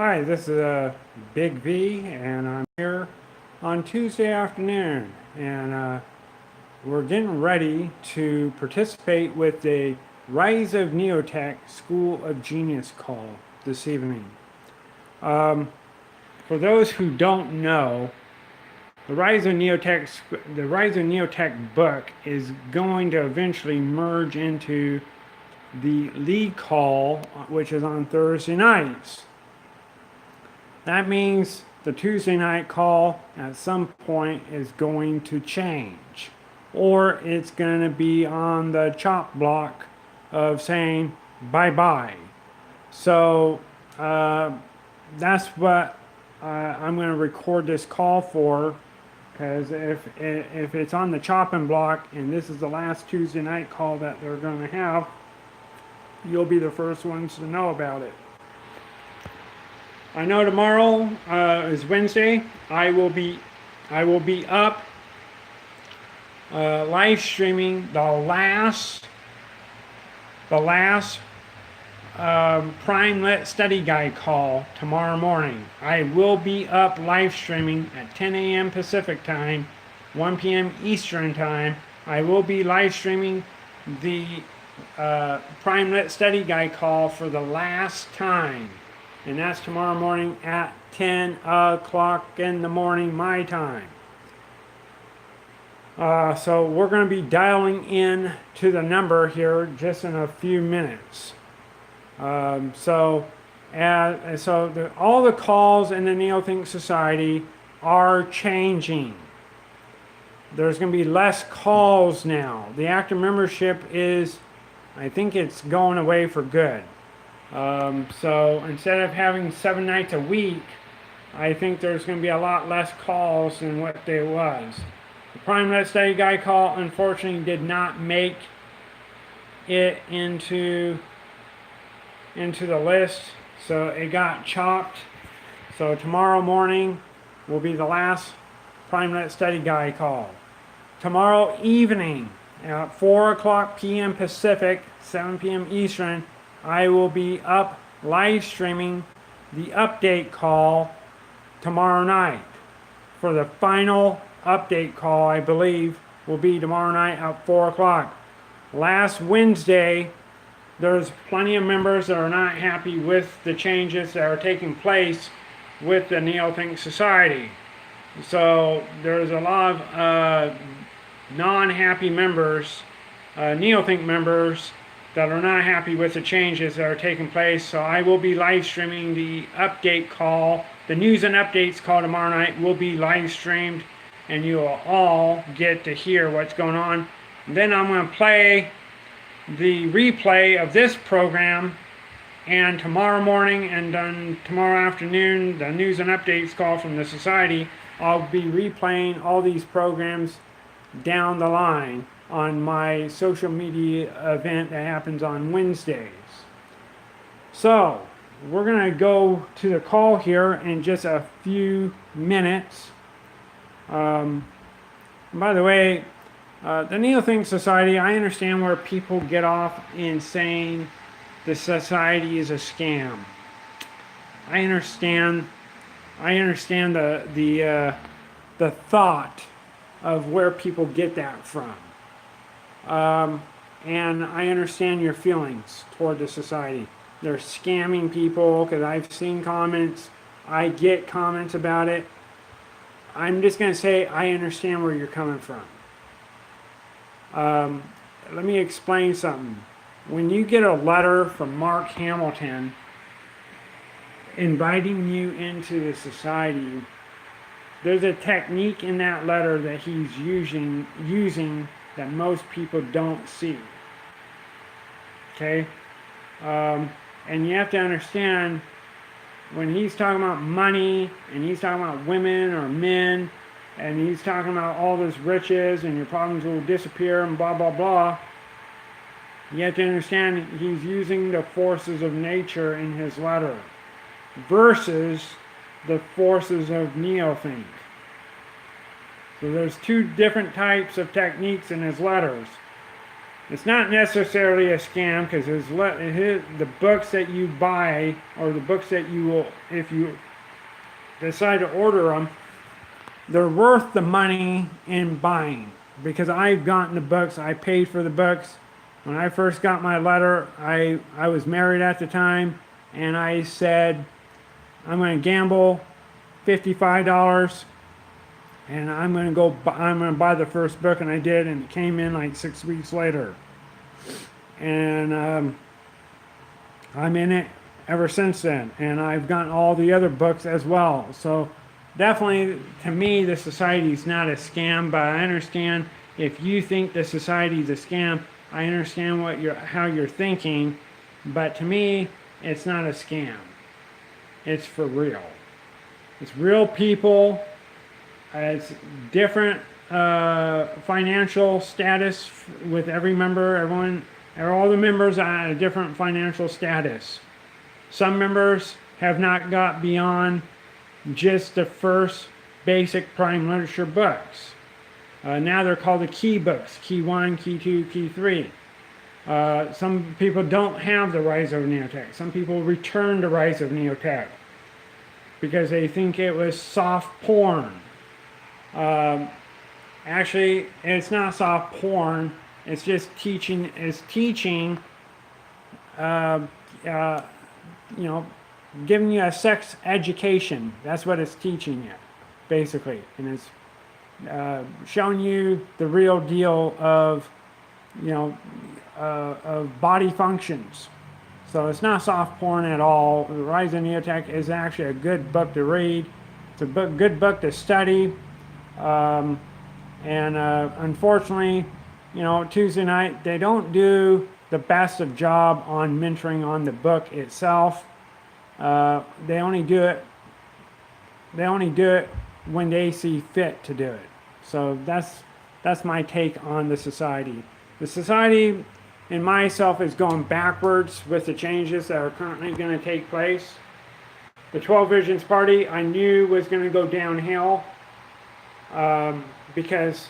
Hi, this is Big V, and I'm here on Tuesday afternoon, and we're getting ready to participate with the Rise of Neotech School of Genius call this evening. For those who don't know, the Rise of Neotech book is going to eventually merge into the lead call, which is on Thursday nights. That means the Tuesday night call at some point is going to change, or it's going to be on the chop block of saying bye-bye. So that's what I'm going to record this call for, because if it's on the chopping block and this is the last Tuesday night call that they're going to have, you'll be the first ones to know about it. I know tomorrow is Wednesday. I will be up live streaming the last Prime Lit Study Guide call tomorrow morning. I will be up live streaming at 10 a.m. Pacific time, 1 p.m. Eastern time. I will be live streaming the Prime Lit Study Guide call for the last time. And that's tomorrow morning at 10 o'clock in the morning, my time. So we're going to be dialing in to the number here just in a few minutes. All the calls in the Neothink Society are changing. There's going to be less calls now. The active membership I think it's going away for good. So instead of having 7 nights a week, I think there's going to be a lot less calls than what there was. The Prime Lit Study Guide call, unfortunately, did not make it into the list, so it got chopped. So tomorrow morning will be the last Prime Lit Study Guide call. Tomorrow evening at 4 o'clock p.m. Pacific, 7 p.m. Eastern, I will be up live streaming the update call tomorrow night. For the final update call, I believe, will be tomorrow night at 4 o'clock. Last Wednesday, there's plenty of members that are not happy with the changes that are taking place with the Neothink Society. So there's a lot of non-happy members, Neothink members, that are not happy with the changes that are taking place. So I will be live streaming the update call. The news and updates call tomorrow night will be live streamed, and you will all get to hear what's going on. And then I'm going to play the replay of this program, and tomorrow morning and then tomorrow afternoon, the news and updates call from the society. I'll be replaying all these programs down the line on my social media event that happens on Wednesdays. So we're going to go to the call here in just a few minutes. By the way, the Neothink Society, I understand where people get off in saying the society is a scam. I understand the thought of where people get that from. And I understand your feelings toward the society. They're scamming people, because I've seen comments. I get comments about it. I'm just going to say I understand where you're coming from. Let me explain something. When you get a letter from Mark Hamilton inviting you into the society, there's a technique in that letter that he's using that most people don't see. Okay? And you have to understand, when he's talking about money, and he's talking about women or men, and he's talking about all this riches and your problems will disappear and blah blah blah, you have to understand he's using the forces of nature in his letter versus the forces of Neothink. So there's two different types of techniques in his letters. It's not necessarily a scam because the books that you buy or the books that you will, if you decide to order them, they're worth the money in buying because I've gotten the books. I paid for the books. When I first got my letter, I was married at the time, and I said, I'm going to gamble $55 and I'm going to buy the first book, and I did, and it came in like 6 weeks later. And I'm in it ever since then, and I've gotten all the other books as well. So definitely, to me, the society is not a scam, but I understand if you think the society is a scam, I understand how you're thinking, but to me, it's not a scam. It's for real. It's real people. It's different financial status with every member. All the members are at a different financial status. Some members have not got beyond just the first basic prime literature books. Now they're called the key books, key 1, key 2, key 3. Some people don't have the Rise of Neotech. Some people return to Rise of Neotech because they think it was soft porn. Actually, it's not soft porn. It's just teaching. It's teaching. Giving you a sex education. That's what it's teaching you, basically, and it's showing you the real deal of, of body functions. So it's not soft porn at all. The Rise of Neotech is actually a good book to read. It's a good book to study. Unfortunately, Tuesday night, they don't do the best of job on mentoring on the book itself. They only do it when they see fit to do it. So that's my take on the society. The society and myself is going backwards with the changes that are currently going to take place. The 12 Visions Party I knew was going to go downhill because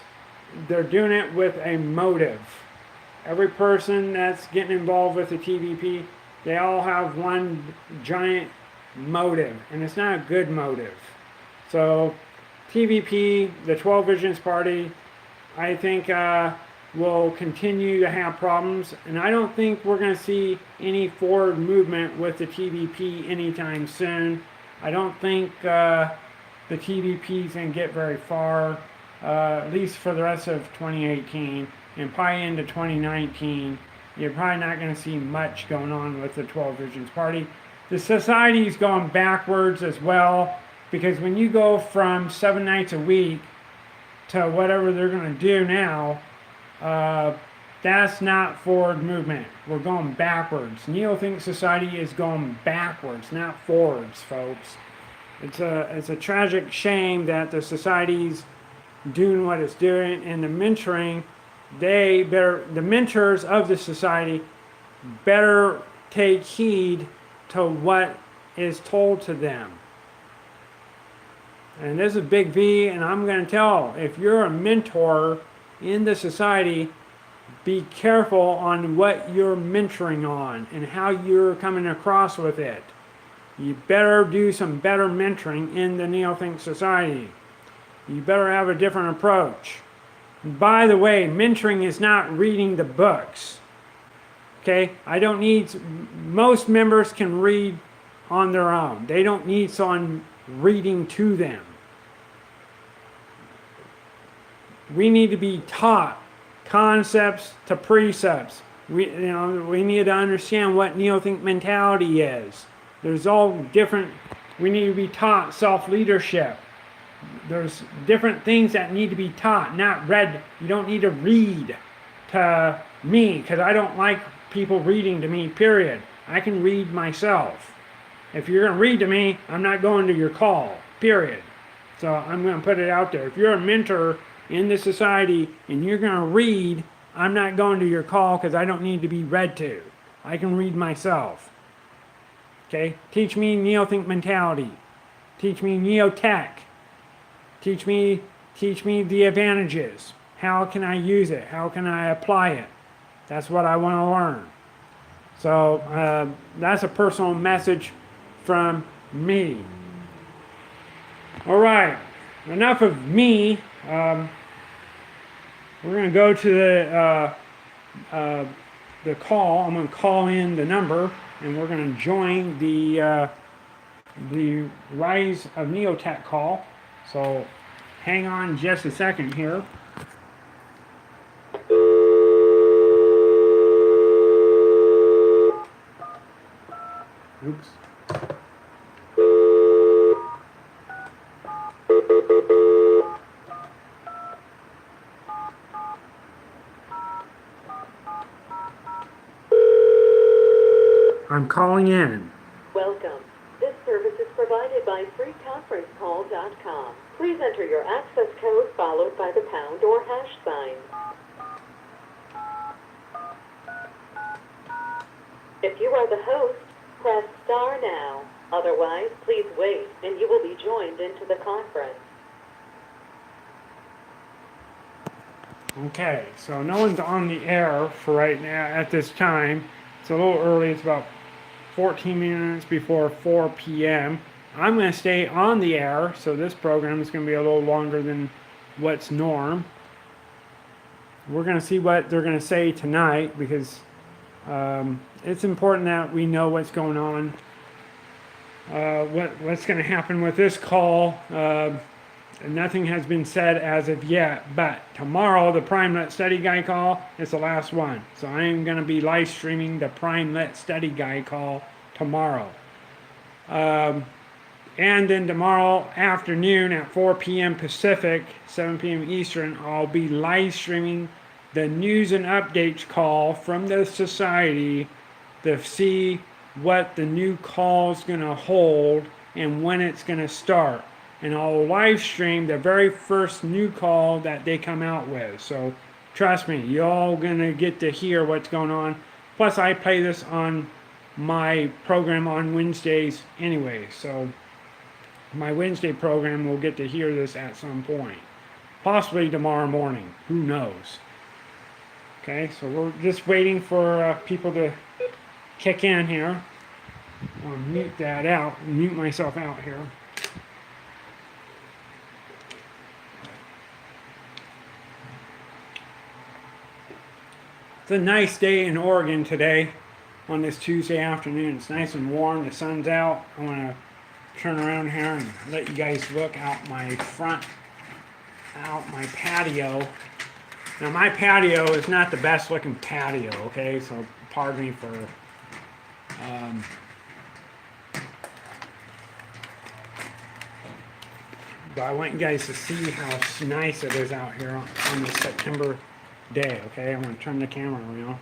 they're doing it with a motive. Every person that's getting involved with the TVP, they all have one giant motive, and it's not a good motive. So TVP, the 12 Visions Party, I think will continue to have problems, and I don't think we're going to see any forward movement with the TVP anytime soon. I don't think the TVP is going to get very far, at least for the rest of 2018, and probably into 2019. You're probably not going to see much going on with the 12 Visions Party. The society is going backwards as well, because when you go from 7 nights a week to whatever they're going to do now, that's not forward movement. We're going backwards. Neo-Think Society is going backwards, not forwards, folks. It's a tragic shame that the society's doing what it's doing, and the mentoring, the mentors of the society better take heed to what is told to them. And this is Big V, and I'm going to tell, if you're a mentor in the society, be careful on what you're mentoring on and how you're coming across with it. You better do some better mentoring in the Neo-Think Society. You better have a different approach. By the way, mentoring is not reading the books. Okay? Most members can read on their own. They don't need someone reading to them. We need to be taught concepts to precepts. We need to understand what Neo-Think mentality is. There's all different, we need to be taught self-leadership. There's different things that need to be taught, not read. You don't need to read to me, because I don't like people reading to me, period. I can read myself. If you're going to read to me, I'm not going to your call, period. So I'm going to put it out there. If you're a mentor in the society and you're going to read, I'm not going to your call, because I don't need to be read to. I can read myself. Okay? Teach me Neo-Think mentality. Teach me Neo-Tech. Teach me the advantages. How can I use it? How can I apply it? That's what I want to learn. So that's a personal message from me. All right, enough of me. We're going to go to the call. I'm going to call in the number, and we're going to join the Rise of Neotech call. So hang on just a second here. Oops. I'm calling in. Welcome. This service is provided by freeconferencecall.com. Please enter your access code followed by the pound or hash sign. If you are the host, press star now. Otherwise, please wait and you will be joined into the conference. Okay, so no one's on the air for right now at this time. It's a little early. It's about 14 minutes before 4 p.m. I'm going to stay on the air, so this program is going to be a little longer than what's norm. We're going to see what they're going to say tonight because it's important that we know what's going on, what's going to happen with this call. Nothing has been said as of yet, but tomorrow the PrimeLet Study Guide call is the last one. So I am going to be live streaming the PrimeLet Study Guide call tomorrow. And then tomorrow afternoon at 4 p.m. Pacific, 7 p.m. Eastern, I'll be live streaming the news and updates call from the society to see what the new call is going to hold and when it's going to start. And I'll live stream the very first new call that they come out with. So trust me, y'all gonna get to hear what's going on. Plus I play this on my program on Wednesdays anyway. So my Wednesday program will get to hear this at some point. Possibly tomorrow morning, who knows. Okay, so we're just waiting for people to kick in here. I'll mute that out, mute myself out here. It's a nice day in Oregon today on this Tuesday afternoon. It's nice and warm, the sun's out. I want to turn around here and let you guys look out my patio. Now my patio is not the best looking patio, okay, so pardon me for but I want you guys to see how nice it is out here on this September day, okay? I'm going to turn the camera around.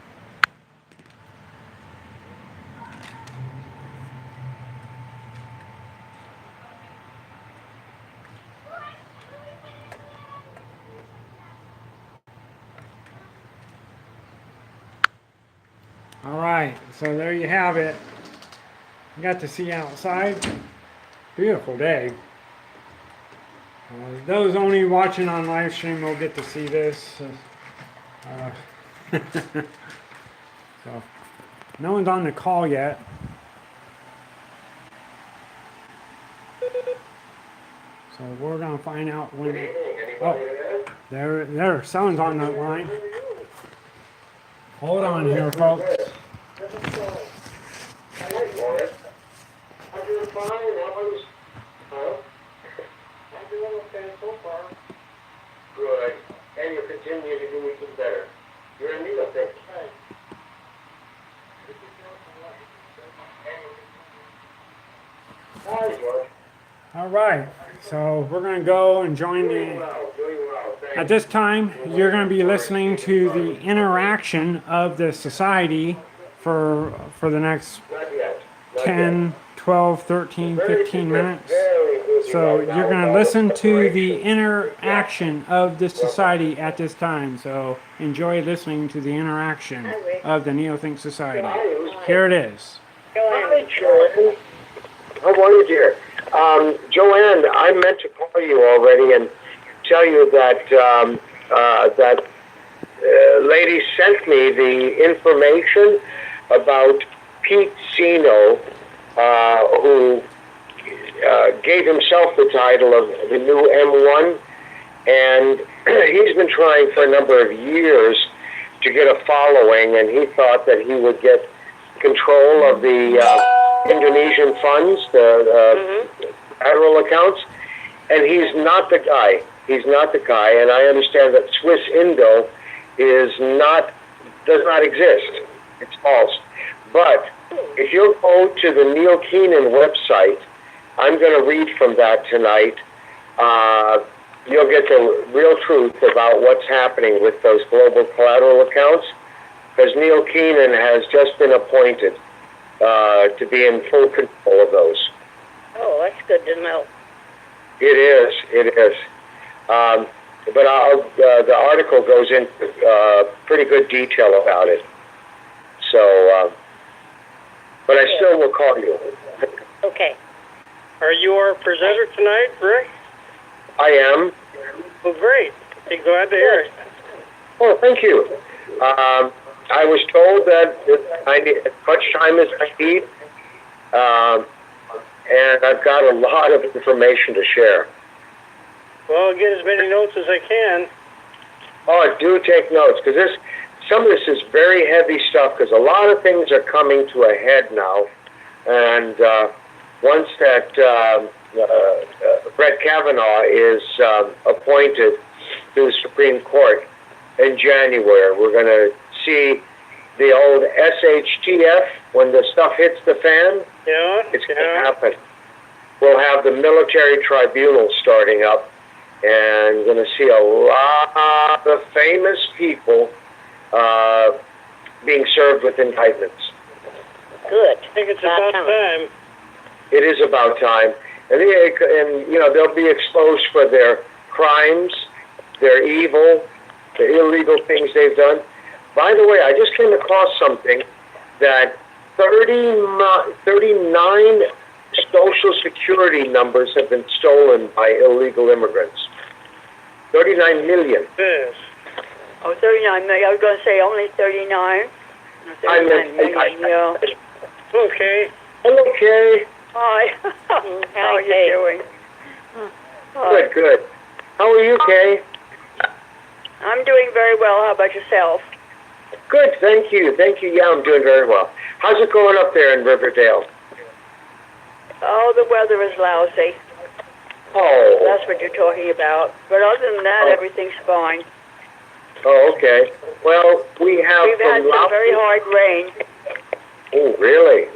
All right, so there you have it. You got to see outside. Beautiful day. Those only watching on live stream will get to see this. So no one's on the call yet. So we're gonna find out when. Oh, there, someone's on that line. Hold on here, folks. Good. And you continue to do even better. You're in need of things. Hi, George. All right, so we're going to go and join the. At this time, you're going to be listening to the interaction of the society for the next 10, 12, 13, 15 minutes. So you're going to listen to the interaction of the society at this time. So enjoy listening to the interaction of the NeoThink Society. Here it is. Hi, Joanne. How are you, dear? Joanne, I meant to call you already and tell you that lady sent me the information about Pete Zeno, who gave himself the title of the new M1, and he's been trying for a number of years to get a following, and he thought that he would get control of the Indonesian funds, the federal accounts, and he's not the guy. He's not the guy, and I understand that Swiss Indo does not exist. It's false. But if you go to the Neil Keenan website, I'm going to read from that tonight. You'll get the real truth about what's happening with those global collateral accounts, because Neil Keenan has just been appointed to be in full control of those. Oh, that's good to know. It is. But the article goes into pretty good detail about it. So, but I still will call you. Okay. Are you our presenter tonight, Rick? I am. Well, great. Be glad to hear it. Oh, thank you. I was told that I need as much time as I need, and I've got a lot of information to share. Well, I'll get as many notes as I can. Oh, do take notes, because some of this is very heavy stuff, because a lot of things are coming to a head now, and once that Brett Kavanaugh is appointed to the Supreme Court in January, we're going to see the old SHTF, when the stuff hits the fan, it's going to happen. We'll have the military tribunal starting up, and we're going to see a lot of famous people being served with indictments. Good. I think it's about time. It is about time. And they'll be exposed for their crimes, their evil, the illegal things they've done. By the way, I just came across something that 39 Social Security numbers have been stolen by illegal immigrants. 39 million. Yes. Oh, 39 million. I was going to say only 39. 39 million, yeah. Okay. Hello, Kay. Hi. How are you doing? Good. How are you, Kay? I'm doing very well. How about yourself? Good, thank you. Yeah, I'm doing very well. How's it going up there in Riverdale? Oh, the weather is lousy. Oh. That's what you're talking about. But other than that, everything's fine. Oh, okay. Well, we've had some very hard rain. Oh, really?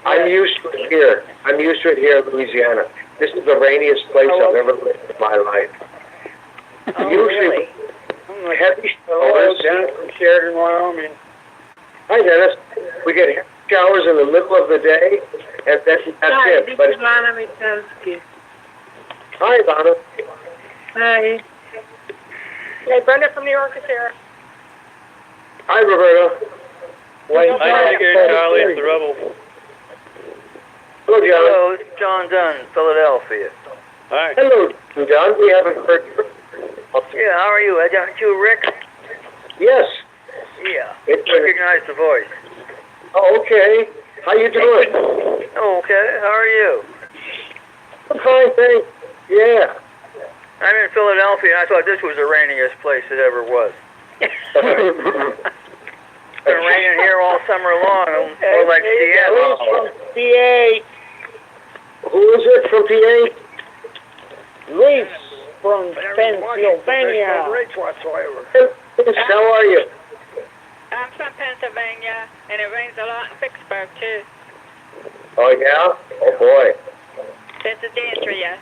I'm used to it here. I'm used to it here in Louisiana. This is the rainiest place I've ever lived in my life. Oh, Usually, really? heavy Hello, showers. Dennis from Sheridan, Wyoming. Hi, Dennis. We get heavy showers in the middle of the day, and that's it. This But is Lana Michalski. hi, Donna. Hi. Hey, Brenda from New York is here. Hi, Roberta. Hi, Charlie at the Rebel. Hello, John. Hello, it's John Dunn, Philadelphia. Hi. Hello, John. We haven't heard from you. Yeah, how are you? Aren't you Rick? Yes. Yeah. It's Recognize the voice. Oh, okay. How you doing? Okay, how are you? I'm fine, thanks. Yeah. I'm in Philadelphia, and I thought this was the rainiest place it ever was. It's been raining here all summer long, more like Seattle. PA. Who is it from PA? Luis from Pennsylvania. How are you? I'm from Pennsylvania, and it rains a lot in Vicksburg, too. Oh, yeah? Oh, boy. It's a danger, yes.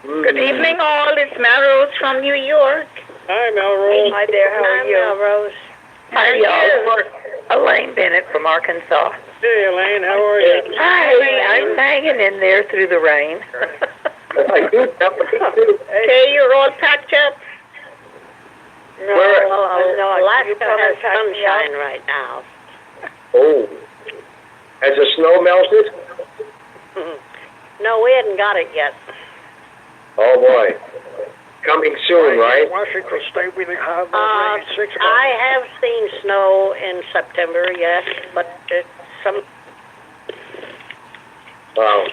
Good evening, all. It's Melrose from New York. Hi, Melrose. Hi there, how are you? Melrose. How are you? Elaine Bennett from Arkansas. Hey, Elaine, how are you? Hi, I'm hanging in there through the rain. I do. Okay, you're all packed up. No, Where- no, Alaska has sunshine right now. Oh. Has the snow melted? No, we hadn't got it yet. Oh, boy. coming soon, right? Washington State, we have no rain in 6 months. I have seen snow in September, yes, but it's some. Wow.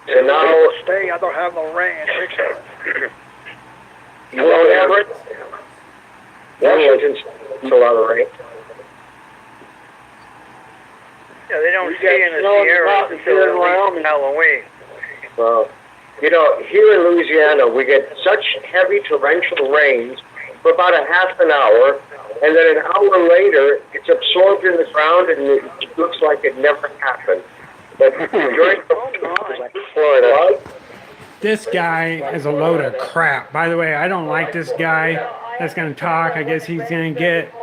So now, Stay, I don't have no rain in 6 months. you don't have it? Washington's a lot of rain. Yeah, they don't We ski got in the snow in the Sierras mountains until here in at least Wyoming. Halloween. Well, you know, here in Louisiana, we get such heavy torrential rains for about a half an hour, and then an hour later, it's absorbed in the ground, and it looks like it never happened. But during Florida, This guy is a load of crap. By the way, I don't like this guy that's going to talk. I guess he's going to get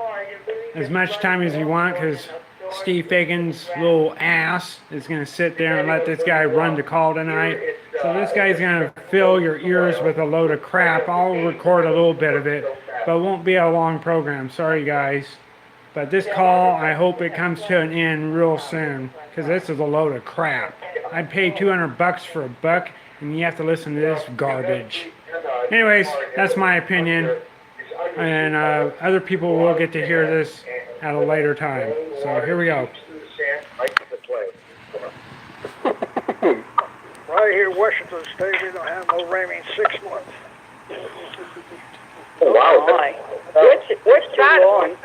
as much time as he wants because Steve Fagan's little ass is going to sit there and let this guy run the call tonight. So this guy's going to fill your ears with a load of crap. I'll record a little bit of it, but it won't be a long program. Sorry, guys. But this call, I hope it comes to an end real soon because this is a load of crap. I'd pay $200 for a buck, and you have to listen to this garbage. Anyways, that's my opinion, and other people will get to hear this at a later time. So here we go. Right here in Washington State, we don't have no rain in 6 months. oh, wow. Which side? On?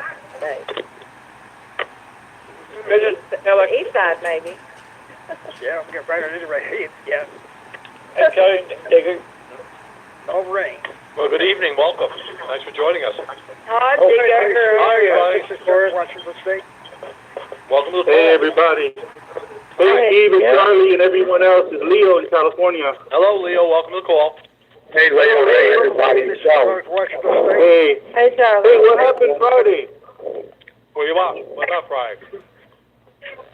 East side, maybe. Yeah, I'm getting right on it right here. Yeah, Okay, Digger. no rain. Well, good evening. Welcome. Thanks for joining us. Hi, Digger. Hi, everybody. This is George, Washington State. Welcome to the call. Hey, everybody. Hey, Steve and Charlie and everyone else. It's Leo in California. Hello, Leo. Welcome to the call. Hey, Leo, hey, everybody. This is So, George, Washington State. Hey, Hey, Charlie. hey, what happened Friday? Where you at? What about Friday?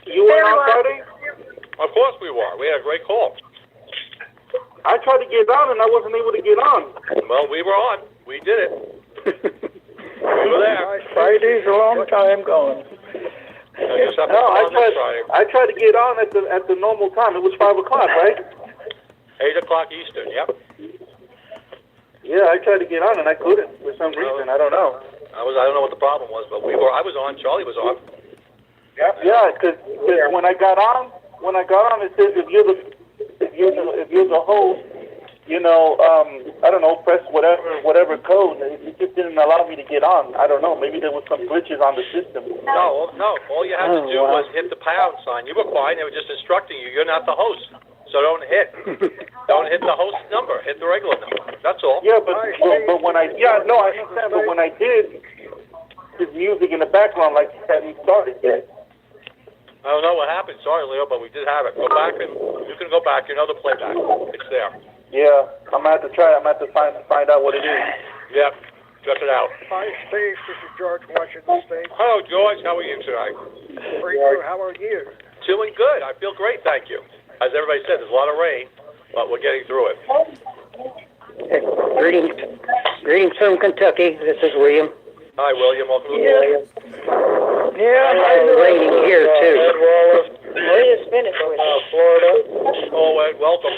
You went on Friday? Of course we were. We had a great call. I tried to get on and I wasn't able to get on. Well, we were on. We did it. We were there. Friday's a long time gone. I just happened to No, come on this Friday. I tried to get on at the normal time. It was 5 o'clock, right? 8 o'clock Eastern. Yep. Yeah, I tried to get on and I couldn't for some reason. I don't know. I don't know what the problem was, but I was on. Charlie was on. Yeah, because when I got on, it says if you're the host, you know, I don't know, press whatever code. It just didn't allow me to get on. I don't know. Maybe there was some glitches on the system. No. All you had to do was hit the pound sign. You were fine. They were just instructing you. You're not the host, so don't hit the host number. Hit the regular number. That's all. Yeah, but when I understand. But when I did, his music in the background like he hadn't started yet. I don't know what happened. Sorry, Leo, but we did have it. Go back and you can go back. You know the playback. It's there. Yeah, I'm gonna have to try. I'm gonna have to find out what it is. Yep. Check it out. Hi, Steve. This is George, Washington State. Hello, George. How are you tonight? Pretty good. How are you? Doing good. I feel great. Thank you. As everybody said, there's a lot of rain, but we're getting through it. Greetings from Kentucky. This is William. Hi, William. Welcome to the call. Yeah, it's raining here too. Ed Wallace, We just finished with it. Florida. Oh, Ed, welcome.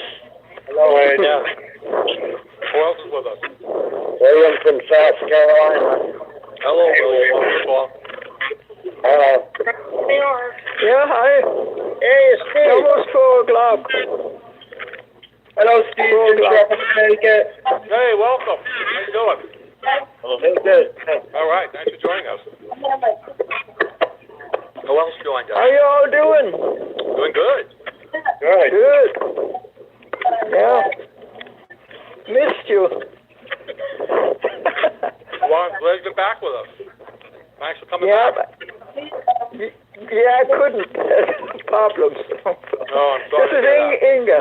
hello, Ed. Who else is with us? William from South Carolina. Hello, William. Welcome to the call. Hello. Yeah, hi. Hey, Steve. Almost 4 o'clock. Hello, Steve. Hey, welcome. How you doing? Hey, good. All right. Thanks for joining us. Who else joined us? How you all doing? Doing good. Good. Good. Yeah. Missed you. Well, I'm glad you're back with us. Thanks for coming Yeah, back. yeah, I couldn't. Problems. Oh, I'm sorry This to hear is that. Inga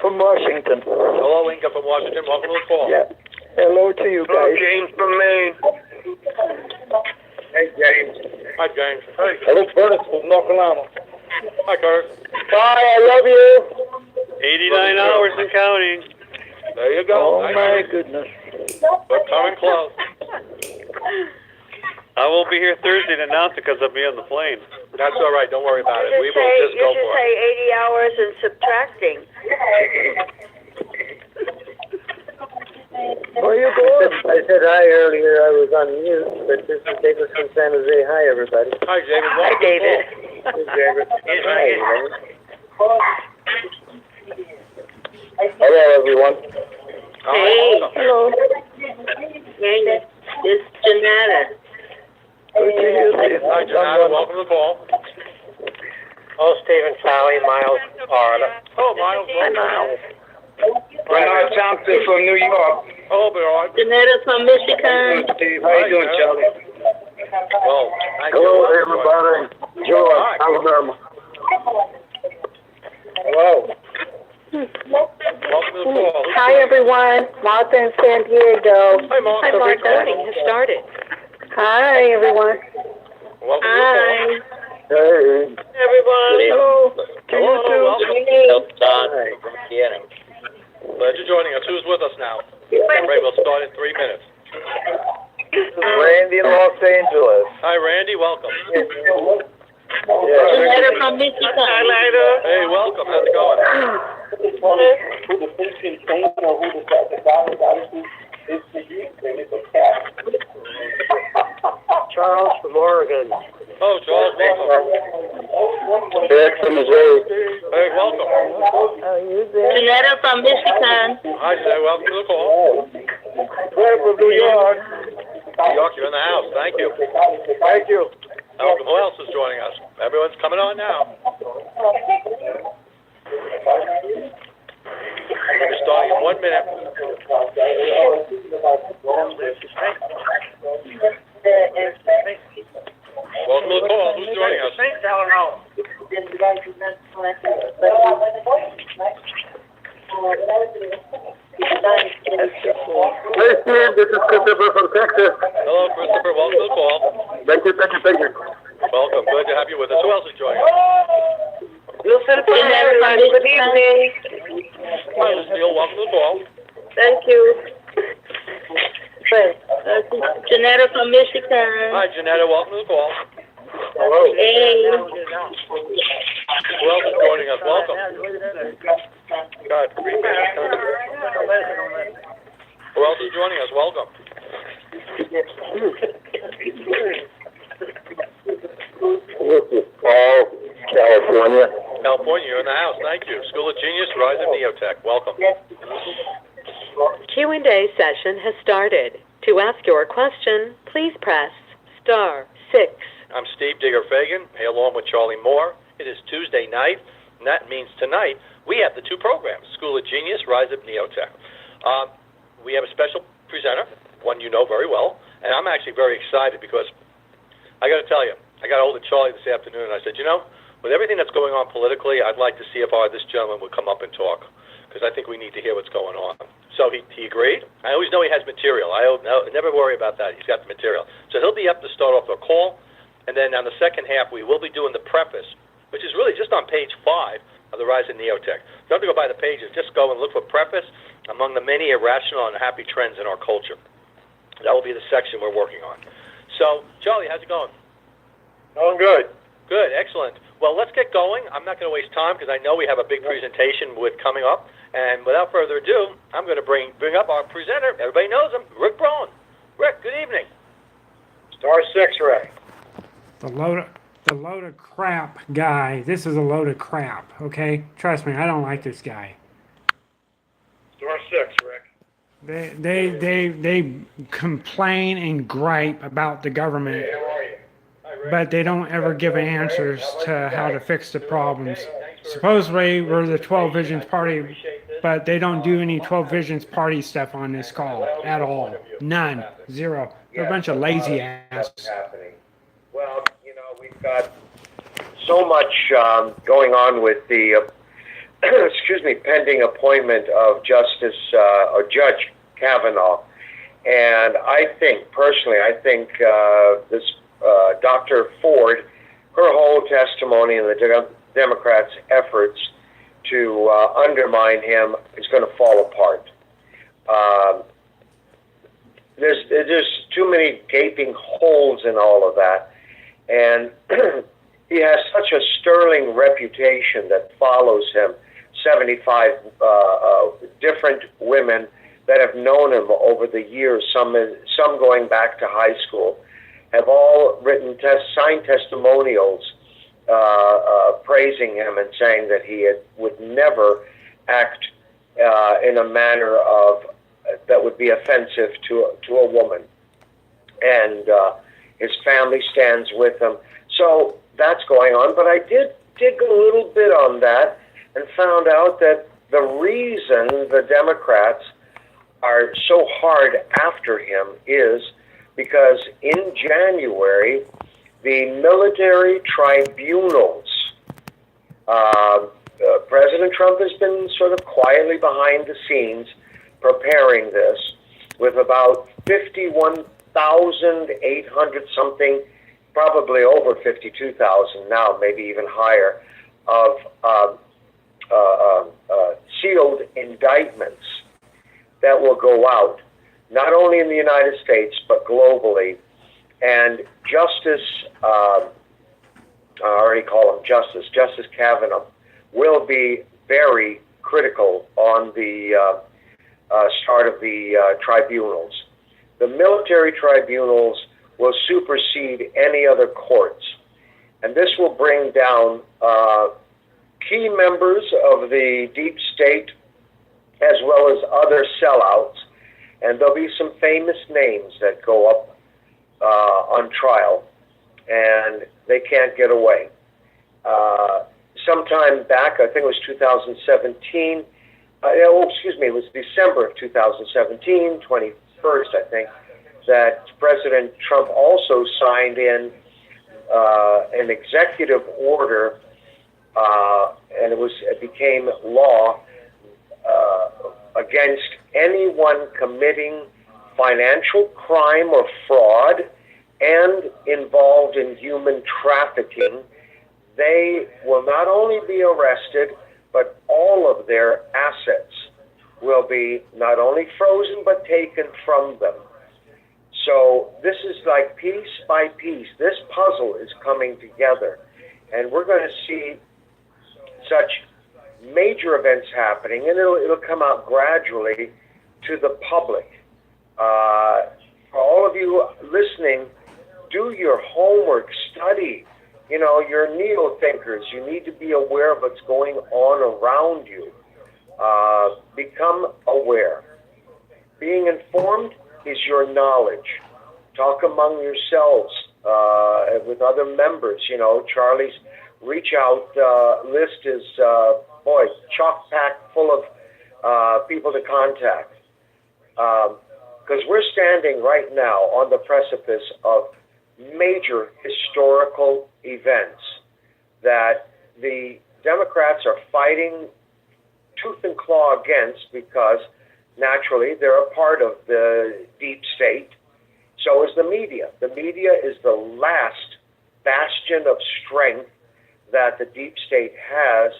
from Washington. Hello, Inga from Washington. Welcome to the call. Yeah. Hello to you guys. James from Maine. Hey, James. Hi, James. Hey. Hello, Curtis from North Carolina. Hi, Curtis. Bye, I love you. 89 hours and counting. There you go. Oh Nice. my goodness. We're coming close. I won't be here Thursday to announce it because I'll be on the plane. That's all right. Don't worry about it. We You will just should go for it. say 80 hours and subtracting. Where you going? I said hi earlier. I was on mute, but this is David from San Jose. Hi, everybody. Hi, David. Hi, Welcome. David. Hey, David. Hi, Hello, everyone. Hey. Hello. Hey, it's Janetta. Good to hear you. Hi, Janata. Welcome to the call. Oh, Stephen, Charlie, Miles, Florida. Oh, Miles. Hi, Miles. Bernard Thompson from New York. Hello, Bernard. Janetta from Michigan. Steve, how you doing, Charlie? Well, thank Hello, you. everybody. George, Hi. Alabama. Hello. Welcome to the call. Hi, everyone. Martha in San Diego. Hi, Martha. The recording has started. Hi, everyone. Welcome to the Hi, Hey. everyone. Hello. call. Hello, welcome. Hey. Glad you're joining us. Who's with us now? Ray, we'll start in 3 minutes. Randy in Los Angeles. Hi, Randy. Welcome. Janetta from Michigan. Hey, welcome. How's it going? Who the thinking thing or who the dollar is for you, then it's a cat. Charles from Oregon. Oh, Charles, welcome. Eric from Missouri. Hey, welcome. Janetta from Michigan. Hi, Jay. Welcome to the call. Fred from New York. New York, you're in the house. Thank you. Thank you. Welcome. Who else is joining us? Everyone's coming on now. We're starting in 1 minute. Welcome to the call. Who's joining us? Hey, Steve, this is Christopher from Texas. Hello, Christopher. Welcome to the call. Thank you. Welcome. Good to have you with us. Who else is joining us? Janetta from Michigan. Hi, Lucille. Welcome to the call. Thank you. Janetta from Michigan. Hi, Janetta. Welcome to the call. Hello. Hey. Who else is joining us? Welcome. God, 3 minutes. Who else is joining us? Welcome. This is Paul, California. California, you're in the house. Thank you. School of Genius, Rise of Neotech. Welcome. Q&A session has started. To ask your question, please press *6. I'm Steve Digger-Fagan, along with Charlie Moore. It is Tuesday night, and that means tonight we have the two programs, School of Genius, Rise of Neotech. We have a special presenter, one you know very well, and I'm actually very excited because I got to tell you, I got a hold of Charlie this afternoon, and I said, you know, with everything that's going on politically, I'd like to see if this gentleman would come up and talk, because I think we need to hear what's going on. So he agreed. I always know he has material. I never worry about that. He's got the material. So he'll be up to start off the call, and then on the second half, we will be doing the preface, which is really just on page 5 of the Rise of Neotech. You don't have to go by the pages. Just go and look for preface among the many irrational and unhappy trends in our culture. That will be the section we're working on. So, Charlie, how's it going? Going good. Good, excellent. Well, let's get going. I'm not going to waste time because I know we have a big presentation coming up. And without further ado, I'm going to bring up our presenter. Everybody knows him, Rick Braun. Rick, good evening. *6, Rick. The load of crap guy. This is a load of crap, okay? Trust me, I don't like this guy. *6, Rick. They complain and gripe about the government, but they don't ever give answers to how to fix the problems. Supposedly we're the 12 Visions Party, but they don't do any 12 Visions Party stuff on this call at all. None. Zero. They're a bunch of lazy asses. Well, you know, we've got so much going on with the pending appointment of Justice or Judge Kavanaugh. And I think, personally, this Dr. Ford, her whole testimony and the Democrats' efforts to undermine him is going to fall apart. There's too many gaping holes in all of that. And he has such a sterling reputation that follows him. 75 different women that have known him over the years, some going back to high school, have all written signed testimonials praising him and saying that he would never act in a manner of that would be offensive to a woman, and his family stands with him. So that's going on. But I did dig a little bit on that and found out that the reason the Democrats are so hard after him is because in January, the military tribunals, President Trump has been sort of quietly behind the scenes preparing this with about 51,800 something, probably over 52,000 now, maybe even higher, of sealed indictments that will go out, not only in the United States, but globally. And Justice, I already call him Justice Kavanaugh, will be very critical on the start of the tribunals. The military tribunals will supersede any other courts. And this will bring down key members of the deep state as well as other sellouts. And there'll be some famous names that go up on trial, and they can't get away. Sometime back, I think it was 2017, it was December of 2017, 21st, I think, that President Trump also signed in an executive order, and it became law against anyone committing financial crime or fraud and involved in human trafficking. They will not only be arrested, but all of their assets will be not only frozen, but taken from them. So this is like piece by piece. This puzzle is coming together, and we're going to see such major events happening, and it'll come out gradually to the public. For all of you listening, do your homework, study. You know, you're neo-thinkers. You need to be aware of what's going on around you. Become aware. Being informed is your knowledge. Talk among yourselves with other members. You know, Charlie's reach out list is, chock-packed full of people to contact. Because we're standing right now on the precipice of major historical events that the Democrats are fighting tooth and claw against, because naturally they're a part of the deep state. So is the media. The media is the last bastion of strength that the deep state has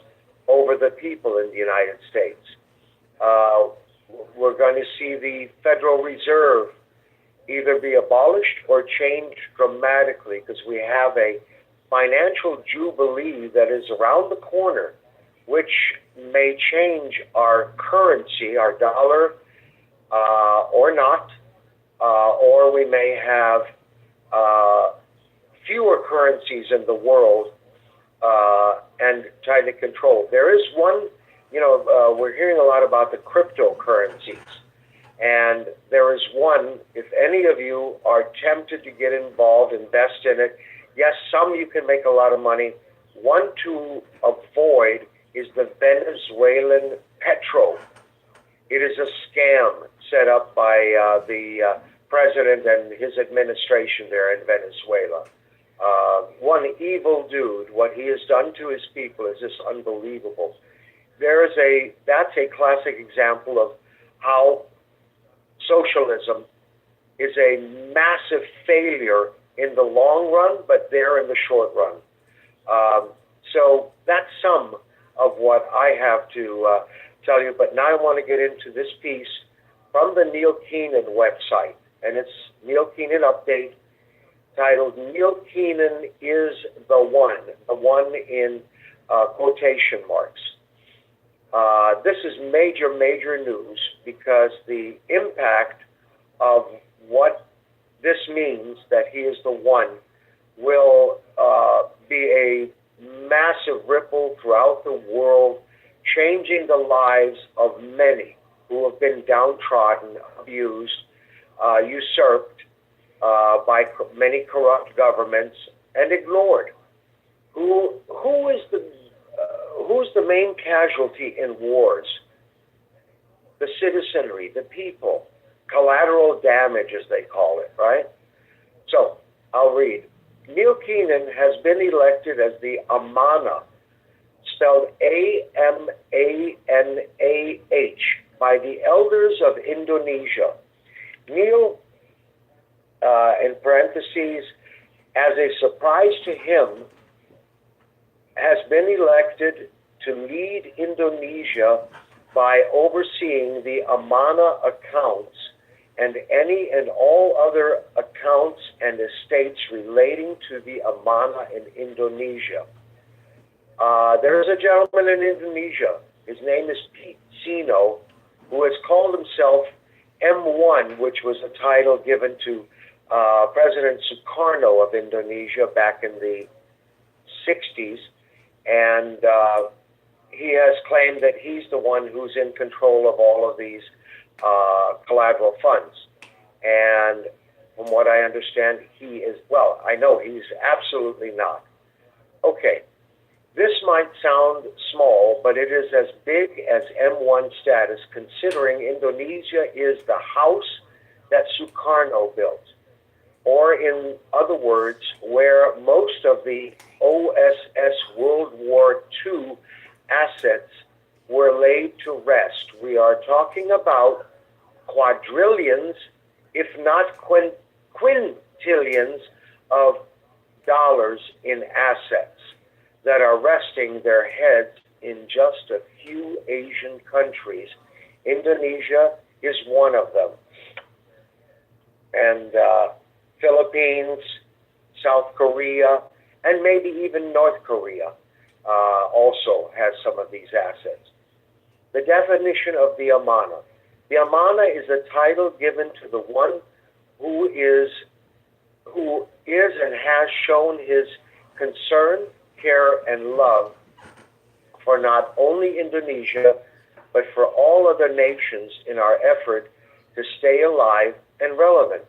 over the people in the United States. We're going to see the Federal Reserve either be abolished or changed dramatically, because we have a financial jubilee that is around the corner, which may change our currency, our dollar, or not, or we may have fewer currencies in the world and tightly controlled. There is one, we're hearing a lot about the cryptocurrencies. And there is one, if any of you are tempted to get involved, invest in it. Yes, some you can make a lot of money. One to avoid is the Venezuelan petro. It is a scam set up by the president and his administration there in Venezuela. One evil dude, what he has done to his people is just unbelievable. That's a classic example of how socialism is a massive failure in the long run, but there in the short run. So that's some of what I have to tell you. But now I want to get into this piece from the Neil Keenan website, and it's Neil Keenan Update, titled "Neil Keenan is the one in quotation marks." This is major, major news because the impact of what this means, that he is the one, will be a massive ripple throughout the world, changing the lives of many who have been downtrodden, abused, usurped by many corrupt governments, and ignored. Who's the main casualty in wars? The citizenry, the people, collateral damage, as they call it, right? So I'll read. Neil Keenan has been elected as the Amanah, spelled A-M-A-N-A-H, by the elders of Indonesia. Neil, in parentheses, as a surprise to him, has been elected to lead Indonesia by overseeing the Amanah accounts and any and all other accounts and estates relating to the Amanah in Indonesia. There is a gentleman in Indonesia, his name is Pete Sino, who has called himself M1, which was a title given to President Sukarno of Indonesia back in the 60s, and he has claimed that he's the one who's in control of all of these collateral funds. And from what I understand, he is, well, I know he's absolutely not. Okay, this might sound small, but it is as big as M1 status, considering Indonesia is the house that Sukarno built. Or in other words, where most of the OSS World War II assets were laid to rest. We are talking about quadrillions, if not quintillions of dollars in assets that are resting their heads in just a few Asian countries. Indonesia is one of them. And Philippines, South Korea, and maybe even North Korea also has some of these assets. The definition of the Amanah. The Amanah is a title given to the one who is and has shown his concern, care, and love for not only Indonesia, but for all other nations in our effort to stay alive and relevant.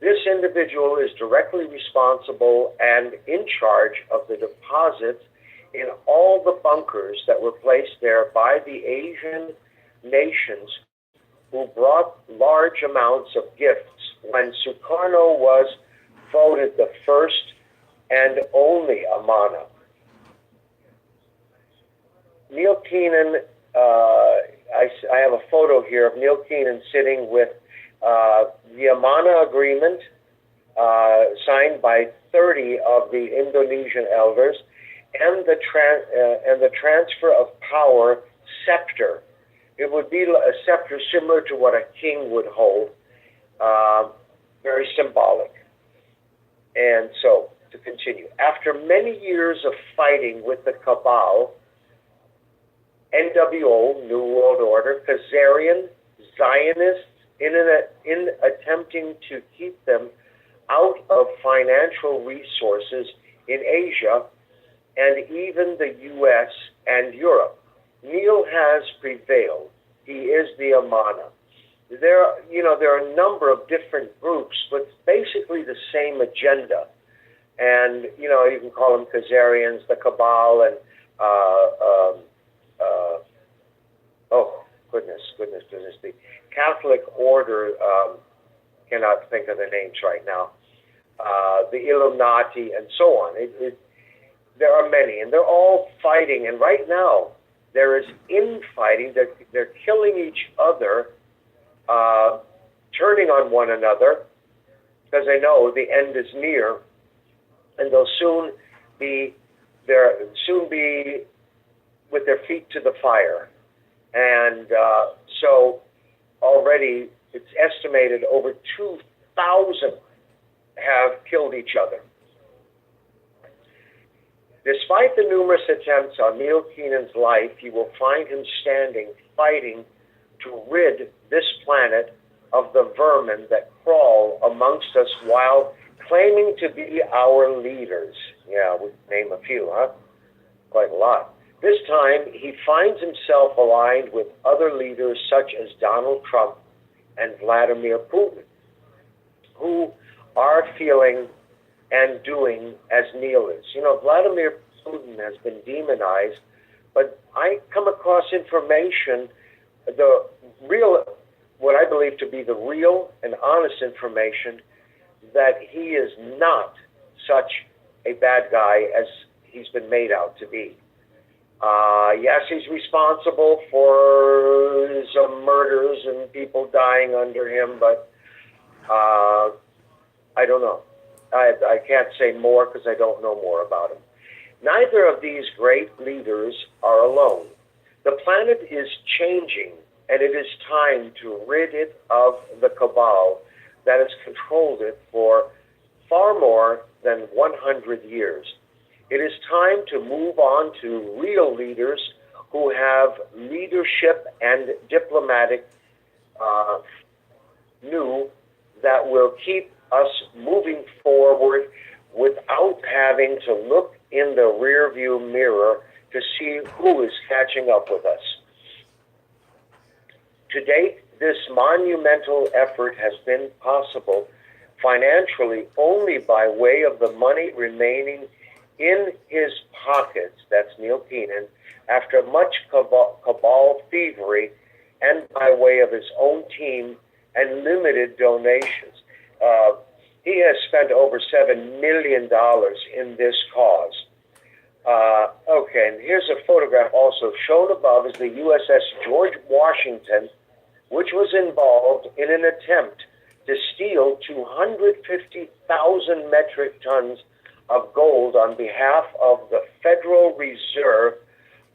This individual is directly responsible and in charge of the deposits in all the bunkers that were placed there by the Asian nations who brought large amounts of gifts when Sukarno was voted the first and only Amanah. Neil Keenan, I have a photo here of Neil Keenan sitting with the Amanah agreement signed by 30 of the Indonesian elders, and the transfer of power scepter. It would be a scepter similar to what a king would hold, very symbolic. And so, to continue, after many years of fighting with the cabal, NWO, New World Order, Khazarian, Zionists, in attempting to keep them out of financial resources in Asia and even the U.S. and Europe, Neil has prevailed. He is the Amanah. There are a number of different groups, but basically the same agenda. And, you can call them Khazarians, the Cabal, and, the Catholic Order, cannot think of the names right now, the Illuminati, and so on. There are many, and they're all fighting, and right now, there is infighting. They're killing each other, turning on one another, because they know the end is near, and they'll soon be with their feet to the fire. And so already it's estimated over 2,000 have killed each other. Despite the numerous attempts on Neil Keenan's life, you will find him standing, fighting to rid this planet of the vermin that crawl amongst us while claiming to be our leaders. Yeah, we name a few, huh? Quite a lot. This time, he finds himself aligned with other leaders such as Donald Trump and Vladimir Putin, who are feeling and doing as Neil is. You know, Vladimir Putin has been demonized, but I come across information, the real, what I believe to be the real and honest information, that he is not such a bad guy as he's been made out to be. Yes, he's responsible for some murders and people dying under him, but I don't know. I can't say more because I don't know more about him. Neither of these great leaders are alone. The planet is changing, and it is time to rid it of the cabal that has controlled it for far more than 100 years. It is time to move on to real leaders who have leadership and diplomatic new that will keep us moving forward without having to look in the rearview mirror to see who is catching up with us. To date, this monumental effort has been possible financially only by way of the money remaining in his pockets, that's Neil Keenan, after much cabal thievery, and by way of his own team and limited donations. He has spent over $7 million in this cause. Okay, and here's a photograph also. Shown above is the USS George Washington, which was involved in an attempt to steal 250,000 metric tons of gold on behalf of the Federal Reserve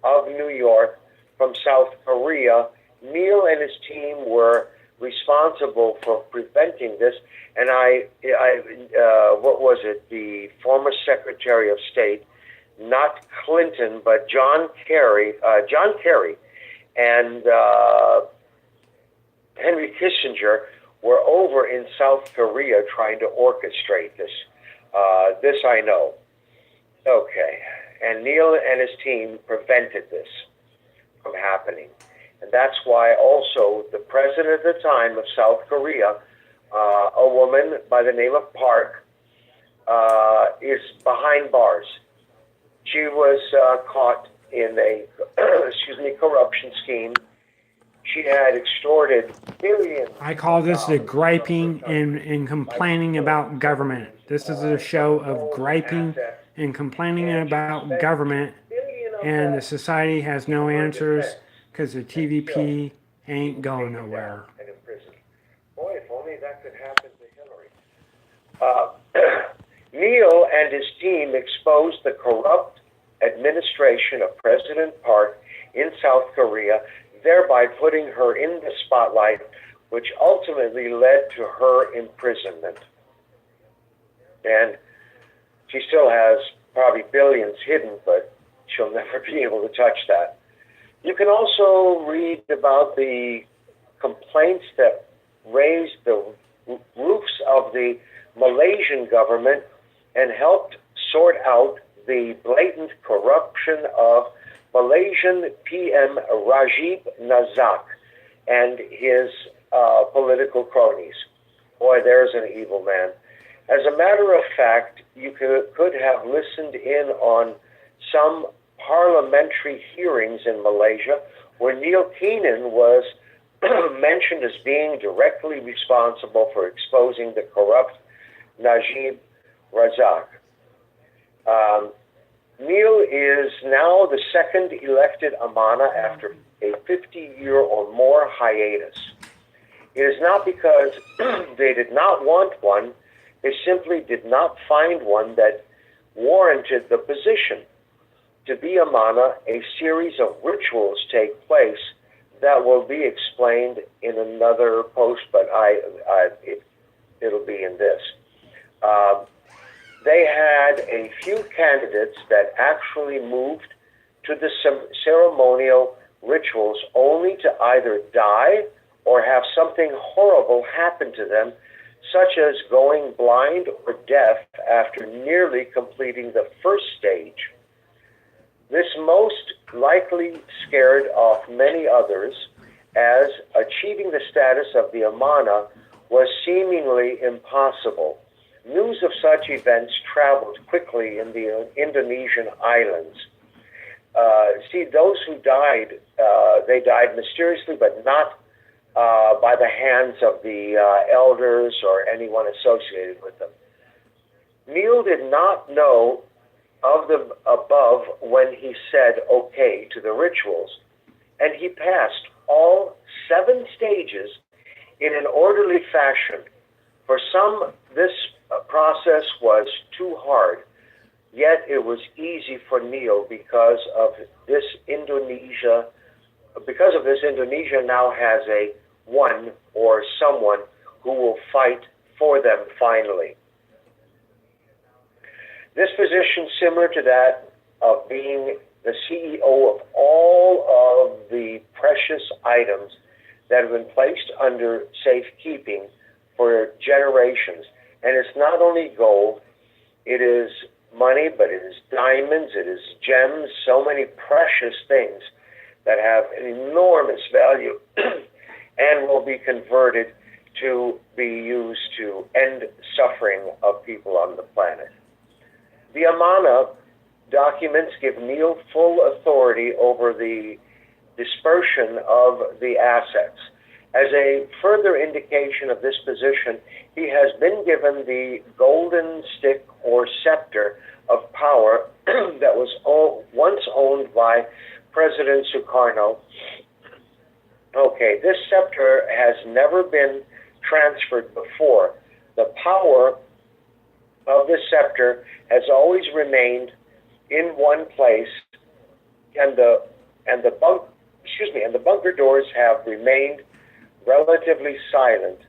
of New York from South Korea. Neil and his team were responsible for preventing this, and what was it? The former Secretary of State, not Clinton, but John Kerry, and Henry Kissinger were over in South Korea trying to orchestrate this. This I know. Okay, and Neil and his team prevented this from happening. And that's why also the president at the time of South Korea, a woman by the name of Park, is behind bars. She was caught in a corruption scheme. She had extorted billions. I call this the griping and complaining about government. This is a show of griping and complaining about government, and the society has no answers because the TVP ain't going nowhere. Boy, if only that could happen to Hillary. Neil and his team exposed the corrupt administration of President Park in South Korea, thereby putting her in the spotlight, which ultimately led to her imprisonment. And she still has probably billions hidden, but she'll never be able to touch that. You can also read about the complaints that raised the roofs of the Malaysian government and helped sort out the blatant corruption of Malaysian PM Rajiv Nazak and his political cronies. Boy, there's an evil man. As a matter of fact, you could have listened in on some parliamentary hearings in Malaysia where Neil Keenan was mentioned as being directly responsible for exposing the corrupt Najib Razak. Neil is now the second elected Amana after a 50-year or more hiatus. It is not because they did not want one, they simply did not find one that warranted the position. To be Amana, a series of rituals take place that will be explained in another post, but it'll be in this. they had a few candidates that actually moved to the ceremonial rituals only to either die or have something horrible happen to them, such as going blind or deaf after nearly completing the first stage. This most likely scared off many others, as achieving the status of the Amana was seemingly impossible. News of such events traveled quickly in the Indonesian islands. See, those who died, they died mysteriously, but not by the hands of the elders or anyone associated with them. Neil did not know of the above when he said okay to the rituals, and he passed all 7 stages in an orderly fashion. For some, this process was too hard, yet it was easy for Neil because of this Indonesia now has a one or someone who will fight for them finally. This position, similar to that of being the CEO of all of the precious items that have been placed under safekeeping for generations. And it's not only gold, it is money, but it is diamonds, it is gems, so many precious things that have an enormous value and will be converted to be used to end suffering of people on the planet. The Amana documents give Neil full authority over the dispersion of the assets. As a further indication of this position, he has been given the golden stick or scepter of power that was once owned by President Sukarno. Okay, this scepter has never been transferred before. The power of the scepter has always remained in one place, and the bunker doors have remained relatively silent,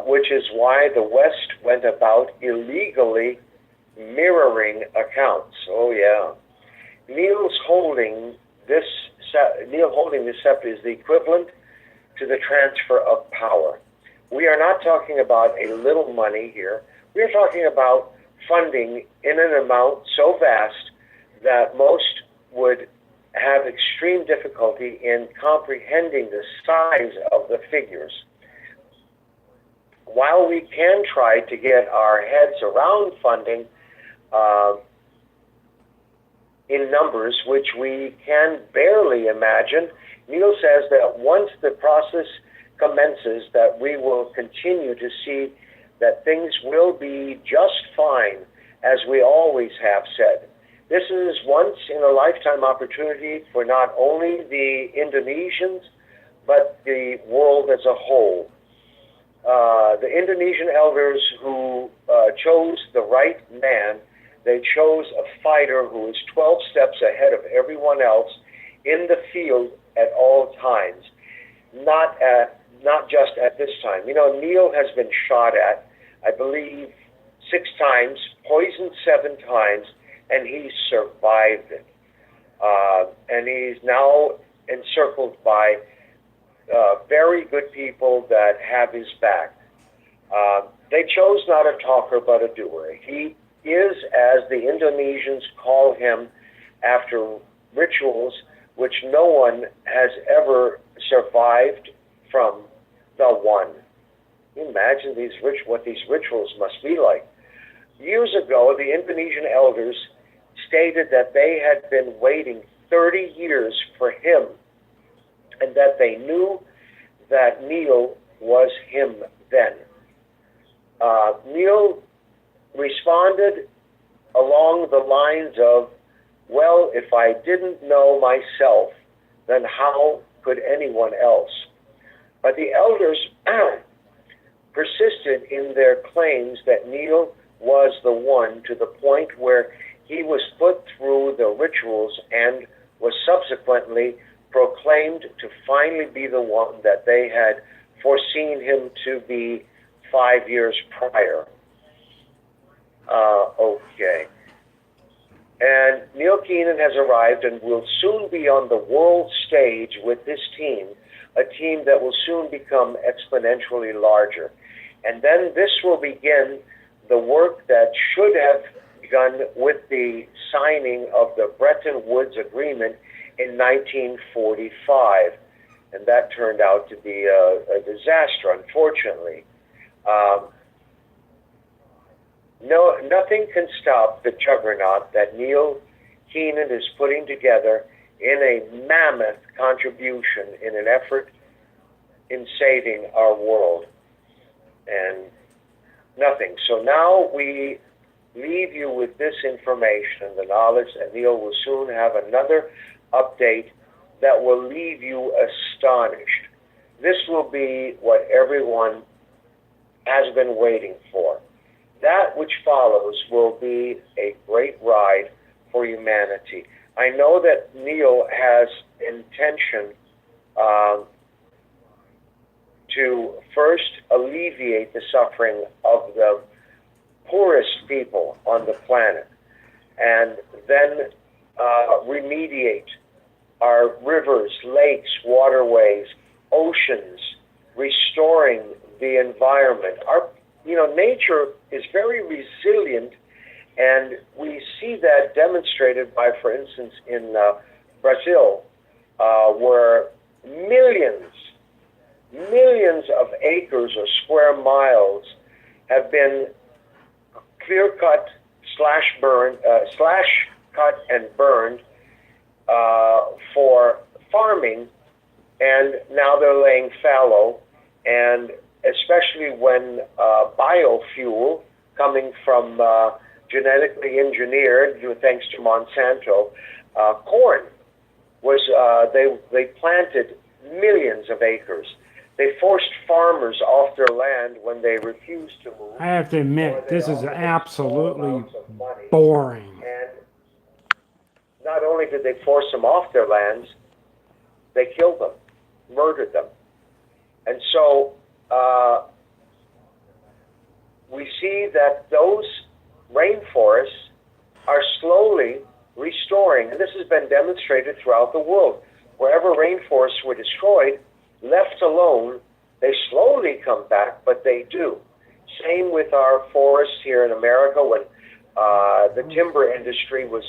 which is why the West went about illegally mirroring accounts. Oh yeah, Neil holding this scepter is the equivalent to the transfer of power. We are not talking about a little money here. We are talking about funding in an amount so vast that most would have extreme difficulty in comprehending the size of the figures. While we can try to get our heads around funding in numbers which we can barely imagine, Neil says that once the process commences, that we will continue to see that things will be just fine, as we always have said. This is once in a lifetime opportunity for not only the Indonesians, but the world as a whole. The Indonesian elders who chose the right man, they chose a fighter who is 12 steps ahead of everyone else in the field at all times, not just at this time. You know, Neil has been shot at, I believe, 6 times, poisoned 7 times, and he survived it. And he's now encircled by very good people that have his back. They chose not a talker but a doer. He is, as the Indonesians call him, after rituals which no one has ever survived from the one. Can you imagine what these rituals must be like? Years ago, the Indonesian elders stated that they had been waiting 30 years for him, and that they knew that Neil was him then. Neil responded along the lines of, well, if I didn't know myself, then how could anyone else? But the elders persisted in their claims that Neil was the one, to the point where he was put through the rituals and was subsequently proclaimed to finally be the one that they had foreseen him to be 5 years prior. Okay. And Neil Keenan has arrived and will soon be on the world stage with his team, a team that will soon become exponentially larger. And then this will begin the work that should have begun with the signing of the Bretton Woods Agreement in 1945. And that turned out to be a disaster, unfortunately. No, nothing can stop the juggernaut that Neil Keenan is putting together in a mammoth contribution in an effort in saving our world. And nothing. So now we leave you with this information, the knowledge that Neil will soon have another update that will leave you astonished. This will be what everyone has been waiting for. That which follows will be a great ride for humanity. I know that Neil has intention to first alleviate the suffering of the poorest people on the planet, and then remediate our rivers, lakes, waterways, oceans, restoring the environment. Nature is very resilient, and we see that demonstrated by, for instance, in Brazil, where millions of acres or square miles have been clear-cut, slash-cut and burned for farming, and now they're laying fallow, and especially when biofuel coming from genetically engineered, thanks to Monsanto, corn was, they planted millions of acres. They forced farmers off their land when they refused to move. I have to admit, this is absolutely boring. And not only did they force them off their lands, they killed them, murdered them. And so we see that those rainforests are slowly restoring, and this has been demonstrated throughout the world. Wherever rainforests were destroyed, left alone, they slowly come back, but they do. Same with our forests here in America, when the timber industry was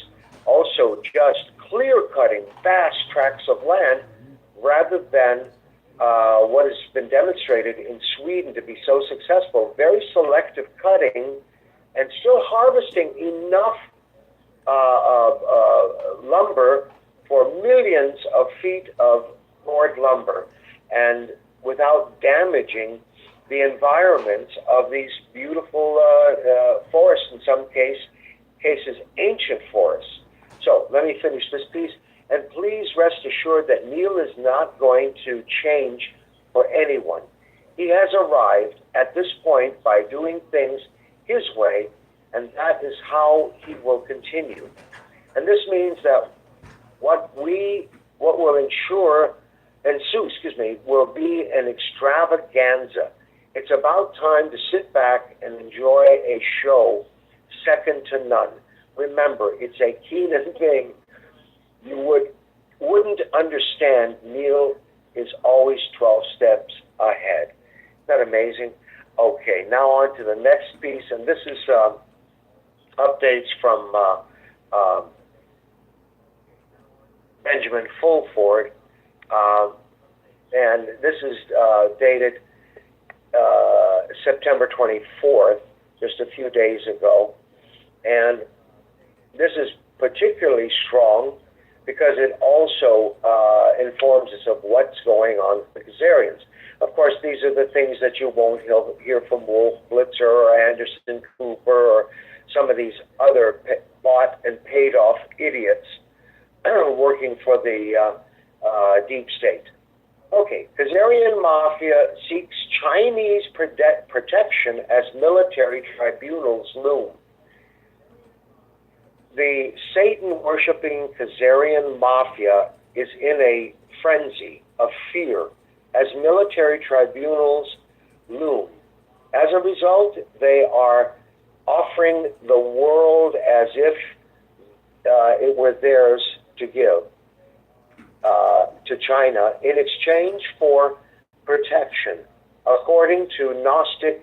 also just clear-cutting vast tracts of land, rather than what has been demonstrated in Sweden to be so successful, very selective cutting, and still harvesting enough lumber for millions of feet of board lumber, and without damaging the environment of these beautiful forests, in some cases ancient forests. So let me finish this piece, and please rest assured that Neil is not going to change for anyone. He has arrived at this point by doing things his way, and that is how he will continue. And this means that what will ensue, will be an extravaganza. It's about time to sit back and enjoy a show second to none. Remember, it's a Keenan thing. You wouldn't understand. Neil is always 12 steps ahead. Isn't that amazing? Okay, now on to the next piece, and this is updates from Benjamin Fulford, and this is dated September 24th, just a few days ago, and this is particularly strong because it also informs us of what's going on with the Khazarians. Of course, these are the things that you won't hear from Wolf Blitzer or Anderson Cooper or some of these other bought and paid off idiots working for the deep state. Okay, Khazarian Mafia seeks Chinese protection as military tribunals loom. The Satan-worshipping Khazarian Mafia is in a frenzy of fear as military tribunals loom. As a result, they are offering the world as if it were theirs to give to China in exchange for protection, according to Gnostic,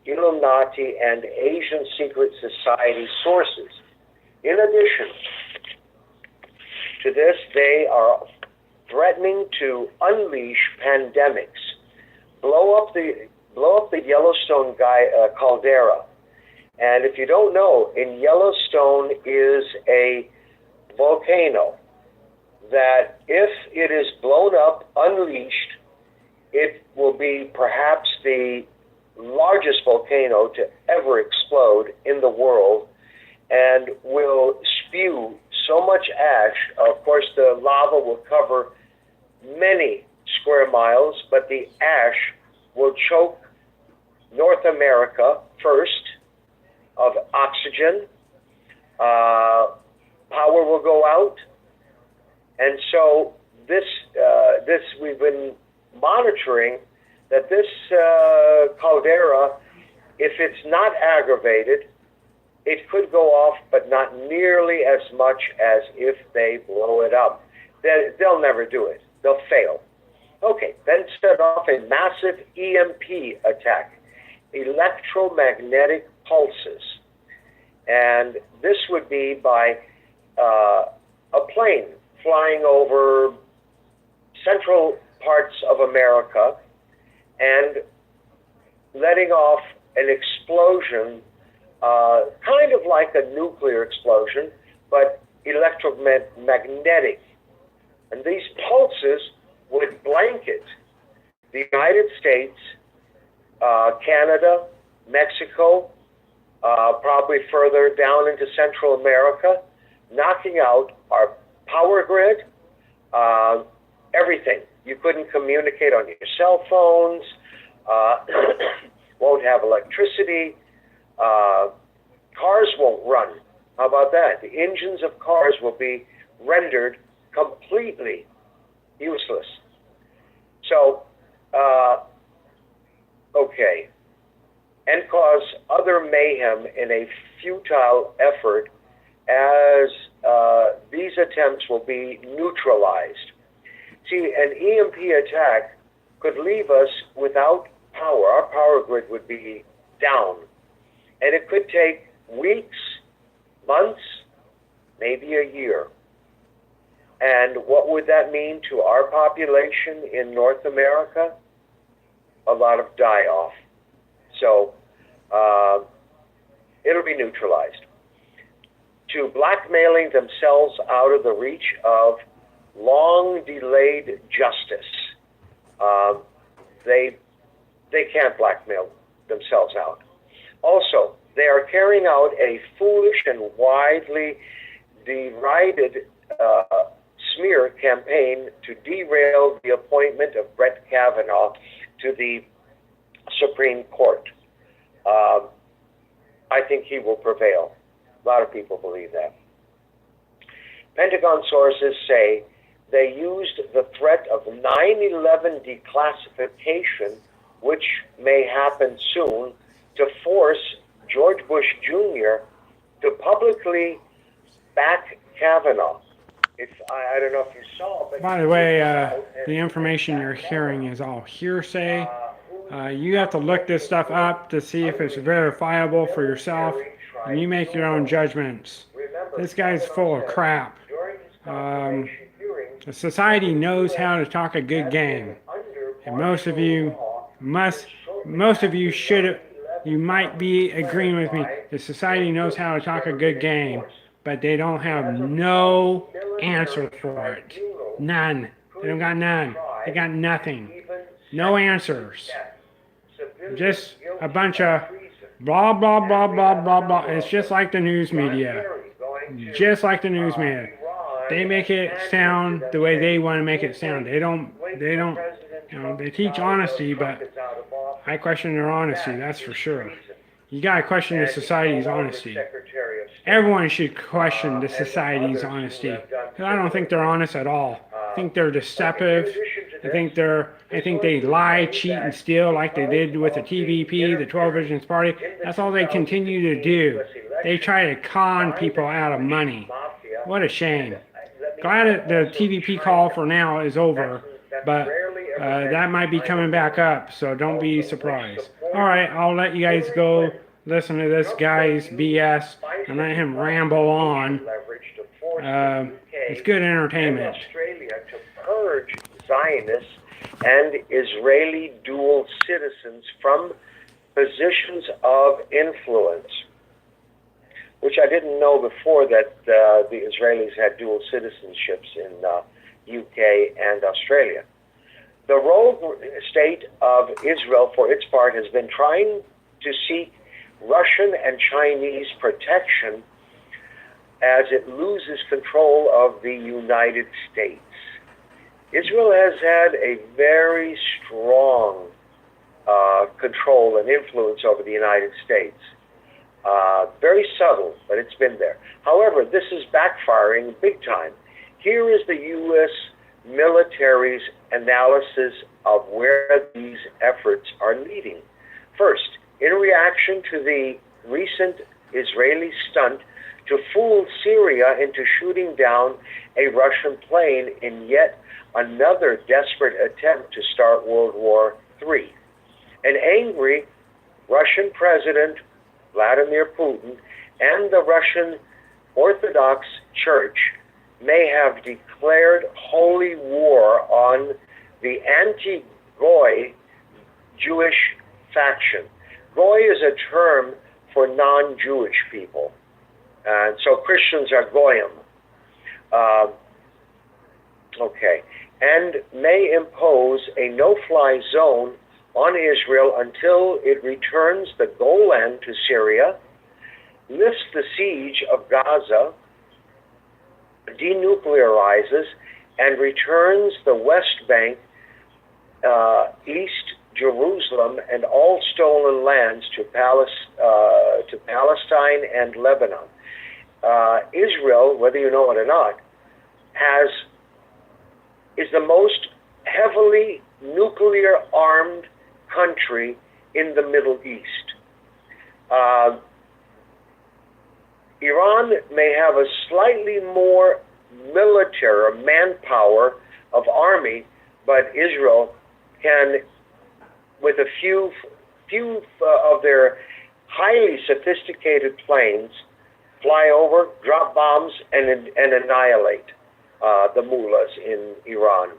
Illuminati, and Asian Secret Society sources. In addition to this, they are threatening to unleash pandemics, blow up the Yellowstone caldera. And if you don't know, in Yellowstone is a volcano that, if it is blown up, unleashed, it will be perhaps the largest volcano to ever explode in the world, and will spew so much ash. Of course, the lava will cover many square miles, but the ash will choke North America first of oxygen. Power will go out. And so this we've been monitoring that this caldera, if it's not aggravated, it could go off, but not nearly as much as if they blow it up. They'll never do it. They'll fail. Okay, then set off a massive EMP attack, electromagnetic pulses. And this would be by a plane flying over central parts of America and letting off an explosion, kind of like a nuclear explosion, but electromagnetic. And these pulses would blanket the United States, Canada, Mexico, probably further down into Central America, knocking out our power grid, everything. You couldn't communicate on your cell phones, won't have electricity, cars won't run. How about that? The engines of cars will be rendered completely useless. So, okay, and cause other mayhem in a futile effort as these attempts will be neutralized. See, an EMP attack could leave us without power. Our power grid would be down. And it could take weeks, months, maybe a year. And what would that mean to our population in North America? A lot of die-off. So it'll be neutralized. To blackmailing themselves out of the reach of long-delayed justice. They can't blackmail themselves out. Also, they are carrying out a foolish and widely derided smear campaign to derail the appointment of Brett Kavanaugh to the Supreme Court. I think he will prevail. A lot of people believe that. Pentagon sources say they used the threat of 9/11 declassification, which may happen soon, to force George Bush Jr. to publicly back Kavanaugh. I don't know if you saw, but... By the way, the information you're hearing is all hearsay. You have to look this stuff up to see if it's verifiable for yourself, and you make your own judgments. This guy's full of crap. The society knows how to talk a good game, and most of you should, you might be agreeing with me. The society knows how to talk a good game, but they don't have no answer for it. None. They don't got none. They got nothing. No answers. Just a bunch of blah, blah, blah, blah, blah, blah. It's just like the news media. Just like the news media. They make it sound the way they want to make it sound. They don't, they teach honesty, but I question their honesty, that's for sure. You gotta question the society's honesty. Everyone should question the society's honesty. Because I don't think they're honest at all. I think they're deceptive. I think they lie, cheat, and steal like they did with the TVP, the 12 Visions Party. That's all they continue to do. They try to con people out of money. What a shame. Glad that the TVP call for now is over, but that might be coming back up, so don't be surprised. All right, I'll let you guys go listen to this guy's BS and let him ramble on. It's good entertainment. Australia to purge Zionists and Israeli dual citizens from positions of influence, which I didn't know before that the Israelis had dual citizenships in UK and Australia. The rogue state of Israel, for its part, has been trying to seek Russian and Chinese protection as it loses control of the United States. Israel has had a very strong control and influence over the United States. Very subtle, but it's been there. However, this is backfiring big time. Here is the U.S. military's analysis of where these efforts are leading. First, in reaction to the recent Israeli stunt to fool Syria into shooting down a Russian plane in yet another desperate attempt to start World War III. An angry Russian President Vladimir Putin and the Russian Orthodox Church may have declared holy war on the anti-Goy Jewish faction. Goy is a term for non-Jewish people. And so Christians are Goyim. And may impose a no-fly zone on Israel until it returns the Golan to Syria, lifts the siege of Gaza, denuclearizes, and returns the West Bank, East Jerusalem, and all stolen lands to Palestine and Lebanon. Israel, whether you know it or not, is the most heavily nuclear-armed country in the Middle East. Iran may have a slightly more military manpower of army, but Israel can, with a few of their highly sophisticated planes, fly over, drop bombs, and annihilate the mullahs in Iran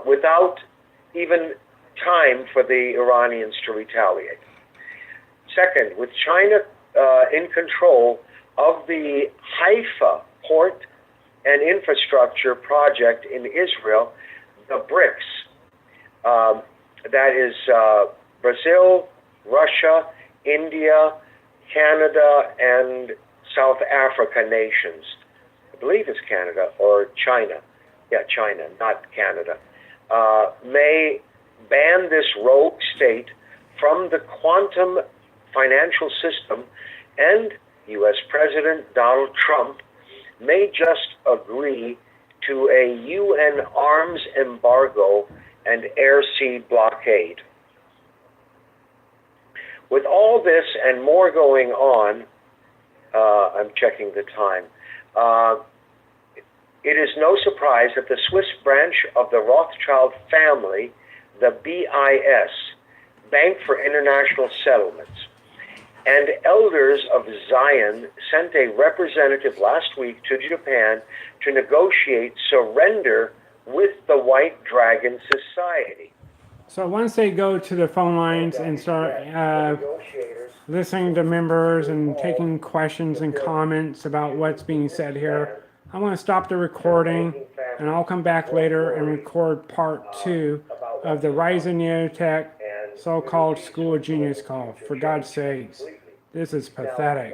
without even time for the Iranians to retaliate. Second, with China in control of the Haifa port and infrastructure project in Israel, the BRICS, that is Brazil, Russia, India, Canada, and South Africa nations. I believe it's Canada or China. Yeah, China, not Canada. May ban this rogue state from the quantum financial system, and U.S. President Donald Trump may just agree to a UN arms embargo and air-sea blockade. With all this and more going on, I'm checking the time, it is no surprise that the Swiss branch of the Rothschild family, the BIS, Bank for International Settlements, and elders of Zion sent a representative last week to Japan to negotiate surrender with the White Dragon Society. So once they go to the phone lines and start listening to members and taking questions and comments about what's being said here, I want to stop the recording, and I'll come back later and record part 2 of the Rise of Neotech so-called School of Genius call. For God's sakes, this is pathetic.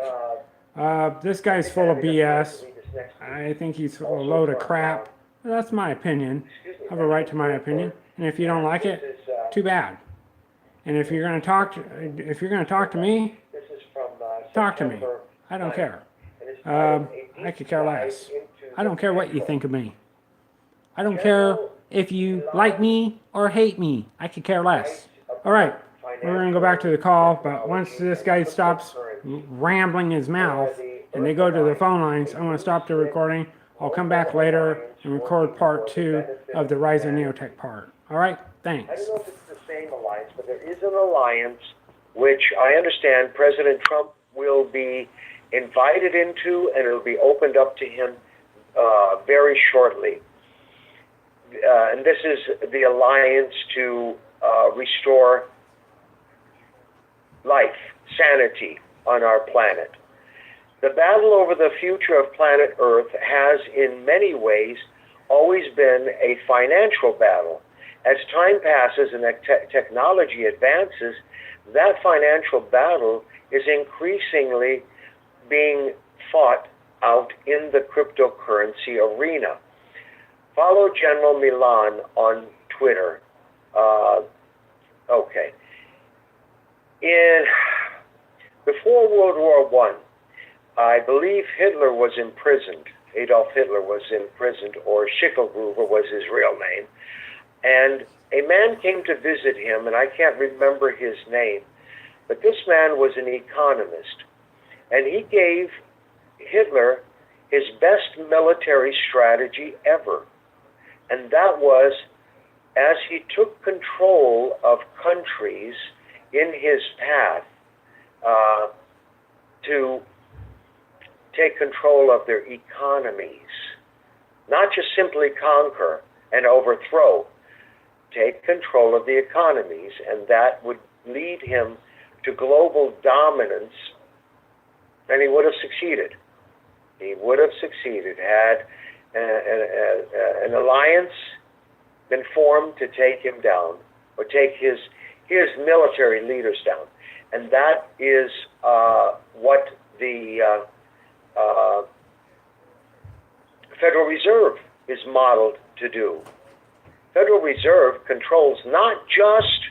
This guy's full of BS. I think he's a load of crap. That's my opinion. I have a right to my opinion, and if you don't like it, too bad. And if you're going to talk to me, talk to me. I don't care. I could care less. I don't care what you think of me. I don't care if you like me or hate me. I could care less. All right, we're going to go back to the call, but once this guy stops rambling his mouth and they go to the phone lines, I'm going to stop the recording. I'll come back later and record part 2 of the Rise of Neotech part. All right, thanks. I don't know if it's the same alliance, but there is an alliance which I understand President Trump will be invited into, and it'll be opened up to him very shortly. And this is the alliance to restore life, sanity on our planet. The battle over the future of planet Earth has, in many ways, always been a financial battle. As time passes and technology advances, that financial battle is increasingly being fought out in the cryptocurrency arena. Follow General Milan on Twitter. Okay. Before World War I believe Hitler was imprisoned. Adolf Hitler was imprisoned, or Schicklgruber was his real name. And a man came to visit him, and I can't remember his name, but this man was an economist. And he gave Hitler his best military strategy ever. And that was, as he took control of countries in his path to take control of their economies, not just simply conquer and overthrow, take control of the economies, and that would lead him to global dominance, and he would have succeeded. He would have succeeded had an alliance been formed to take him down, or take his military leaders down. And that is what the Federal Reserve is modeled to do. Federal Reserve controls not just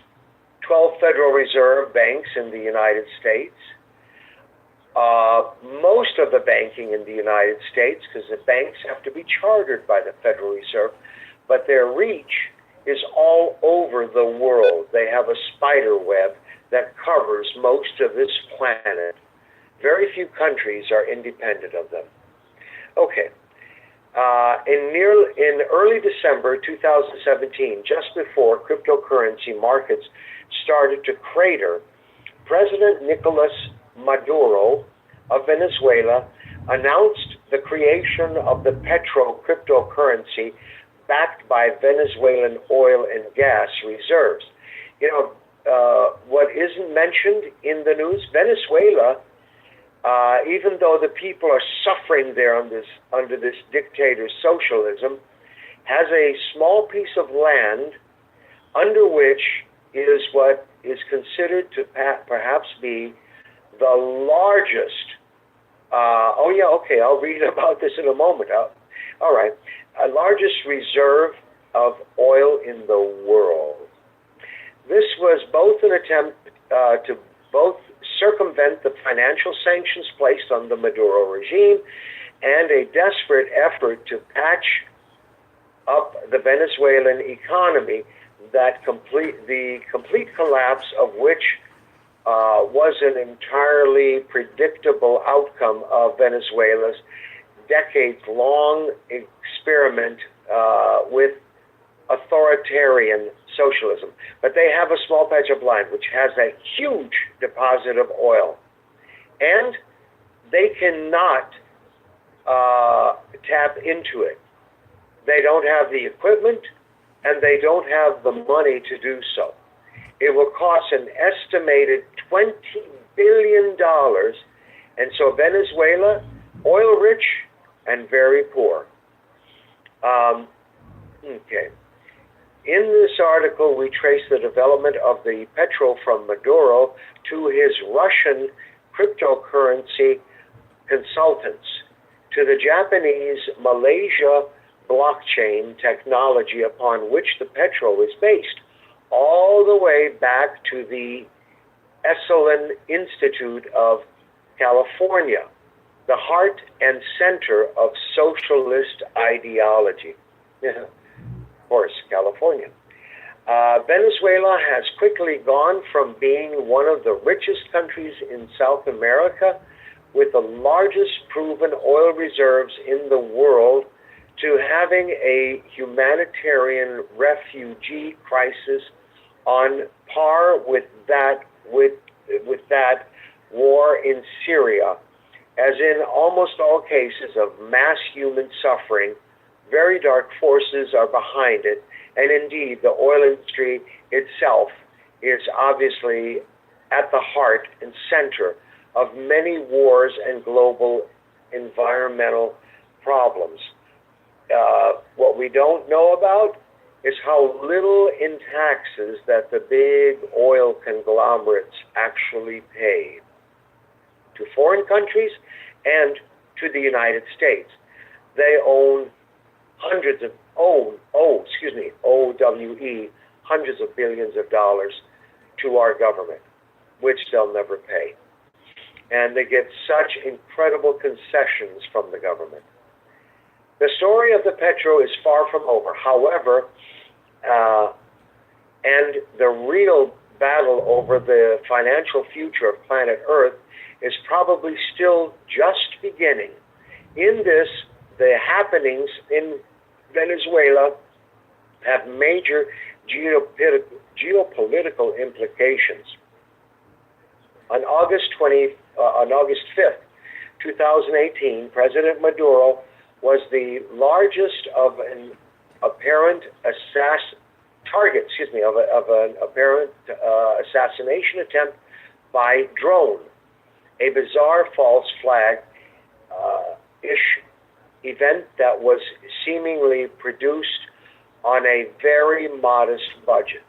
12 Federal Reserve banks in the United States, most of the banking in the United States, because the banks have to be chartered by the Federal Reserve, but their reach is all over the world. They have a spider web that covers most of this planet. Very few countries are independent of them. Okay. In early December 2017, just before cryptocurrency markets started to crater, President Nicolas Maduro of Venezuela announced the creation of the Petro cryptocurrency backed by Venezuelan oil and gas reserves. You know, what isn't mentioned in the news, Venezuela, even though the people are suffering there under this dictator's socialism, has a small piece of land under which is what is considered to perhaps be the largest, I'll read about this in a moment. All right, largest reserve of oil in the world. This was both an attempt to both circumvent the financial sanctions placed on the Maduro regime and a desperate effort to patch up the Venezuelan economy, that the complete collapse of which was an entirely predictable outcome of Venezuela's decades-long experiment with authoritarian socialism. But they have a small patch of land which has a huge deposit of oil, and they cannot tap into it. They don't have the equipment, and they don't have the money to do so. It will cost an estimated $20 billion, and so Venezuela, oil-rich and very poor. Okay. In this article, we trace the development of the Petro from Maduro to his Russian cryptocurrency consultants, to the Japanese Malaysia blockchain technology upon which the Petro is based, all the way back to the Esalen Institute of California, the heart and center of socialist ideology. course, California. Venezuela has quickly gone from being one of the richest countries in South America with the largest proven oil reserves in the world to having a humanitarian refugee crisis on par with that war in Syria, as in almost all cases of mass human suffering. Very dark forces are behind it, and indeed the oil industry itself is obviously at the heart and center of many wars and global environmental problems. What we don't know about is how little in taxes that the big oil conglomerates actually pay to foreign countries and to the United States. They own hundreds of billions of dollars to our government, which they'll never pay. And they get such incredible concessions from the government. The story of the petro is far from over. However, and the real battle over the financial future of planet Earth is probably still just beginning. In this, the happenings in Venezuela have major geopolitical implications. On August 5th, 2018, President Maduro was the largest of an apparent assassination attempt by drone, a bizarre false flag-ish event that was seemingly produced on a very modest budget.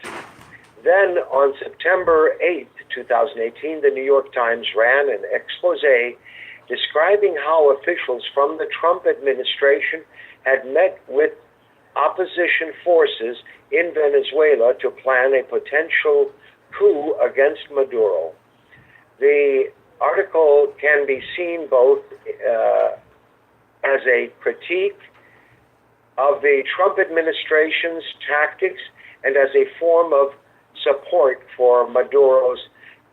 Then, on September 8th, 2018, the New York Times ran an expose describing how officials from the Trump administration had met with opposition forces in Venezuela to plan a potential coup against Maduro. The article can be seen both as a critique of the Trump administration's tactics and as a form of support for Maduro's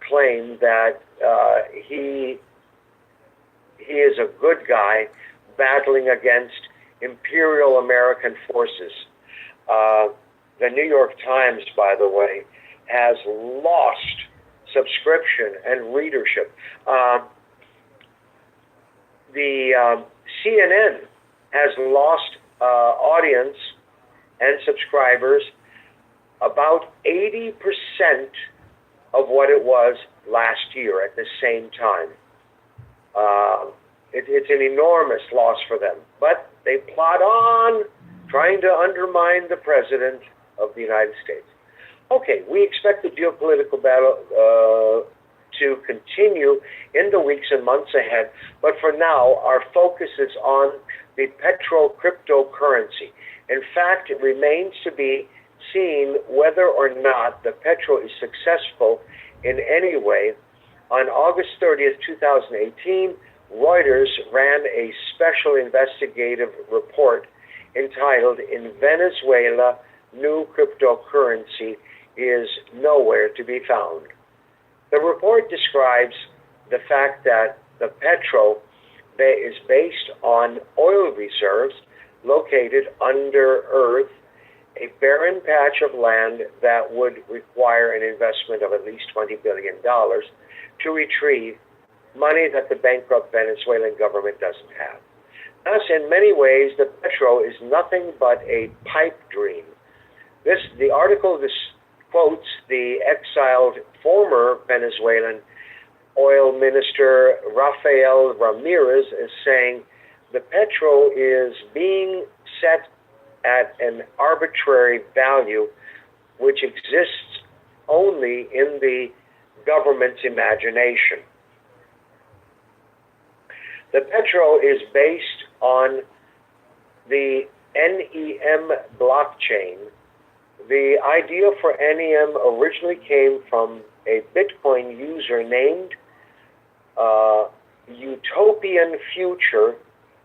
claim that he is a good guy battling against imperial American forces. The New York Times, by the way, has lost subscription and readership. The CNN has lost audience and subscribers about 80% of what it was last year at the same time. It's an enormous loss for them, but they plod on trying to undermine the President of the United States. Okay, we expect the geopolitical battle to continue in the weeks and months ahead, but for now, our focus is on the petro cryptocurrency. In fact, it remains to be seen whether or not the petro is successful in any way. On August 30th, 2018, Reuters ran a special investigative report entitled "In Venezuela, New Cryptocurrency is Nowhere to be Found." The report describes the fact that the petro is based on oil reserves located under earth, a barren patch of land that would require an investment of at least $20 billion to retrieve money that the bankrupt Venezuelan government doesn't have. Thus, in many ways, the petro is nothing but a pipe dream. The article quotes the exiled former Venezuelan oil minister Rafael Ramirez as saying, "The petro is being set at an arbitrary value which exists only in the government's imagination." The petro is based on the NEM blockchain. The idea for NEM originally came from a Bitcoin user named Utopian Future,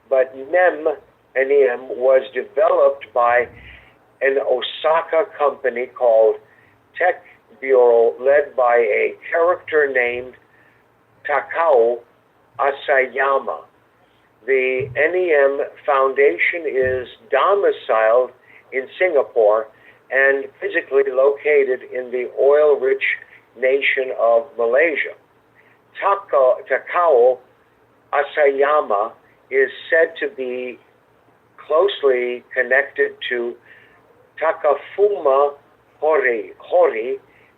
but NEM was developed by an Osaka company called Tech Bureau, led by a character named Takao Asayama. The NEM Foundation is domiciled in Singapore and physically located in the oil-rich nation of Malaysia. Takao Asayama is said to be closely connected to Takafuma Hori,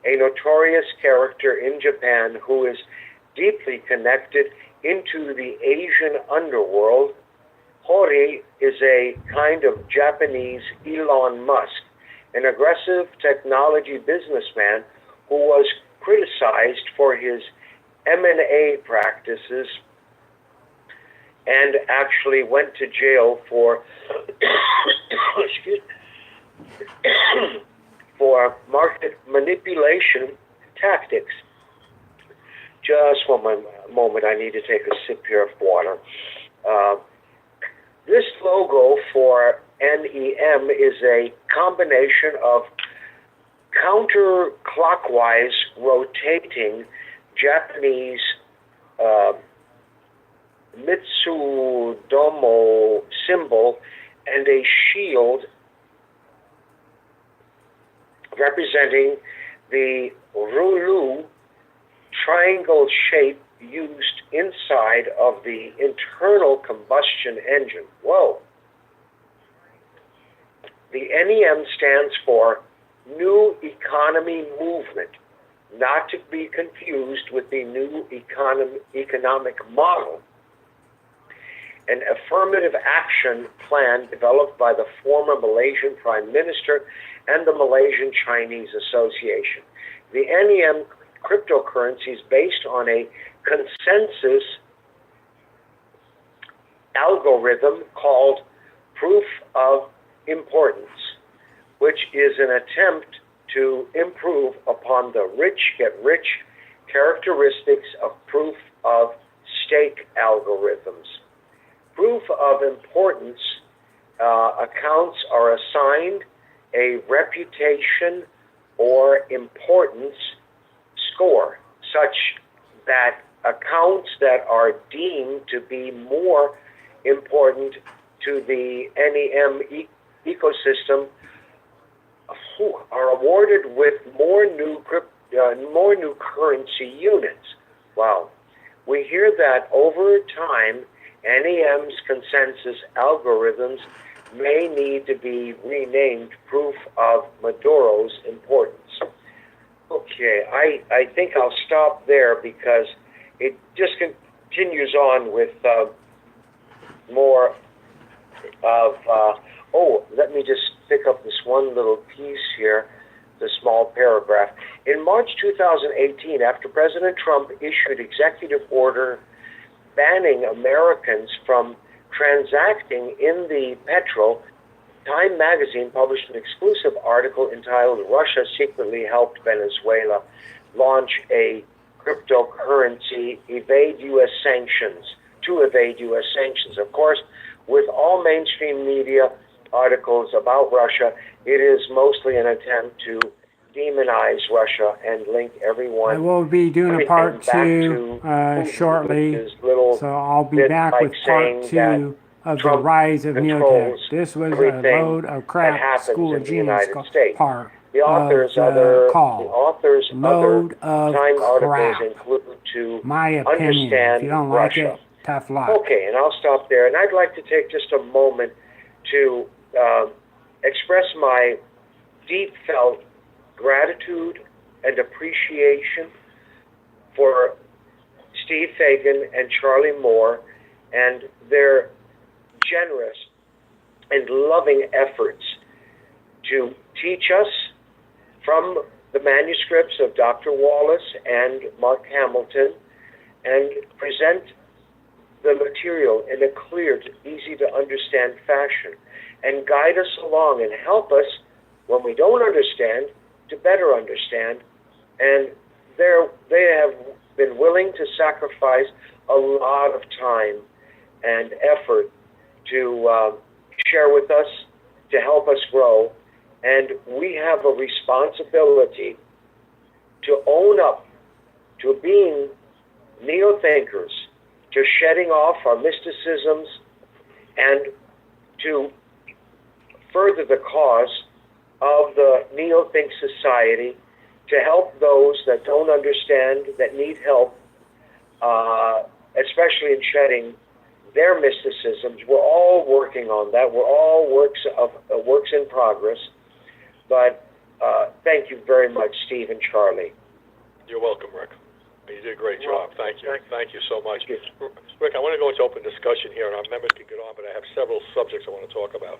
a notorious character in Japan who is deeply connected into the Asian underworld. Hori is a kind of Japanese Elon Musk, an aggressive technology businessman who was criticized for his M&A practices and actually went to jail for for market manipulation tactics. Just one moment, I need to take a sip here of water. This logo for NEM is a combination of counterclockwise rotating Japanese Mitsudomo symbol and a shield representing the Rulu triangle shape used inside of the internal combustion engine. Whoa. The NEM stands for New Economy Movement, not to be confused with the New Economic Model, an affirmative action plan developed by the former Malaysian Prime Minister and the Malaysian Chinese Association. The NEM cryptocurrency is based on a consensus algorithm called proof of importance, which is an attempt to improve upon the rich get rich characteristics of proof of stake algorithms. Proof of importance accounts are assigned a reputation or importance score, such that accounts that are deemed to be more important to the NEM ecosystem are awarded with more new currency units. Wow. We hear that over time, NEM's consensus algorithms may need to be renamed proof of Maduro's importance. Okay, I think I'll stop there because it just continues on with more of, let me just pick up this one little piece here, the small paragraph. In March 2018, after President Trump issued executive order banning Americans from transacting in the petrol, Time magazine published an exclusive article entitled "Russia Secretly Helped Venezuela Launch a Cryptocurrency to Evade U.S. Sanctions." Of course, with all mainstream media articles about Russia, it is mostly an attempt to demonize Russia and link everyone. I will be doing a part two shortly, so I'll be back with part two of the rise of Neotech. This was a load of crap, School of Genius part the author's of other, call. The author's Load other of time crap. articles include to My opinion. understand If you don't like Russia. it, tough luck. Okay, and I'll stop there. And I'd like to take just a moment to express my deep felt gratitude and appreciation for Steve Fagan and Charlie Moore and their generous and loving efforts to teach us from the manuscripts of Dr. Wallace and Mark Hamilton and present the material in a clear, easy to understand fashion and guide us along and help us when we don't understand to better understand. And they have been willing to sacrifice a lot of time and effort to share with us, to help us grow And we have a responsibility to own up to being neo-thinkers, to shedding off our mysticisms, and to further the cause of the neo-think society, to help those that don't understand, that need help, especially in shedding their mysticisms. We're all working on that. We're all works in progress. But thank you very much, Steve and Charlie. You're welcome, Rick. You did a great job. Thank you. Thank you so much. Rick, I want to go into open discussion here, and our members can get on, but I have several subjects I want to talk about.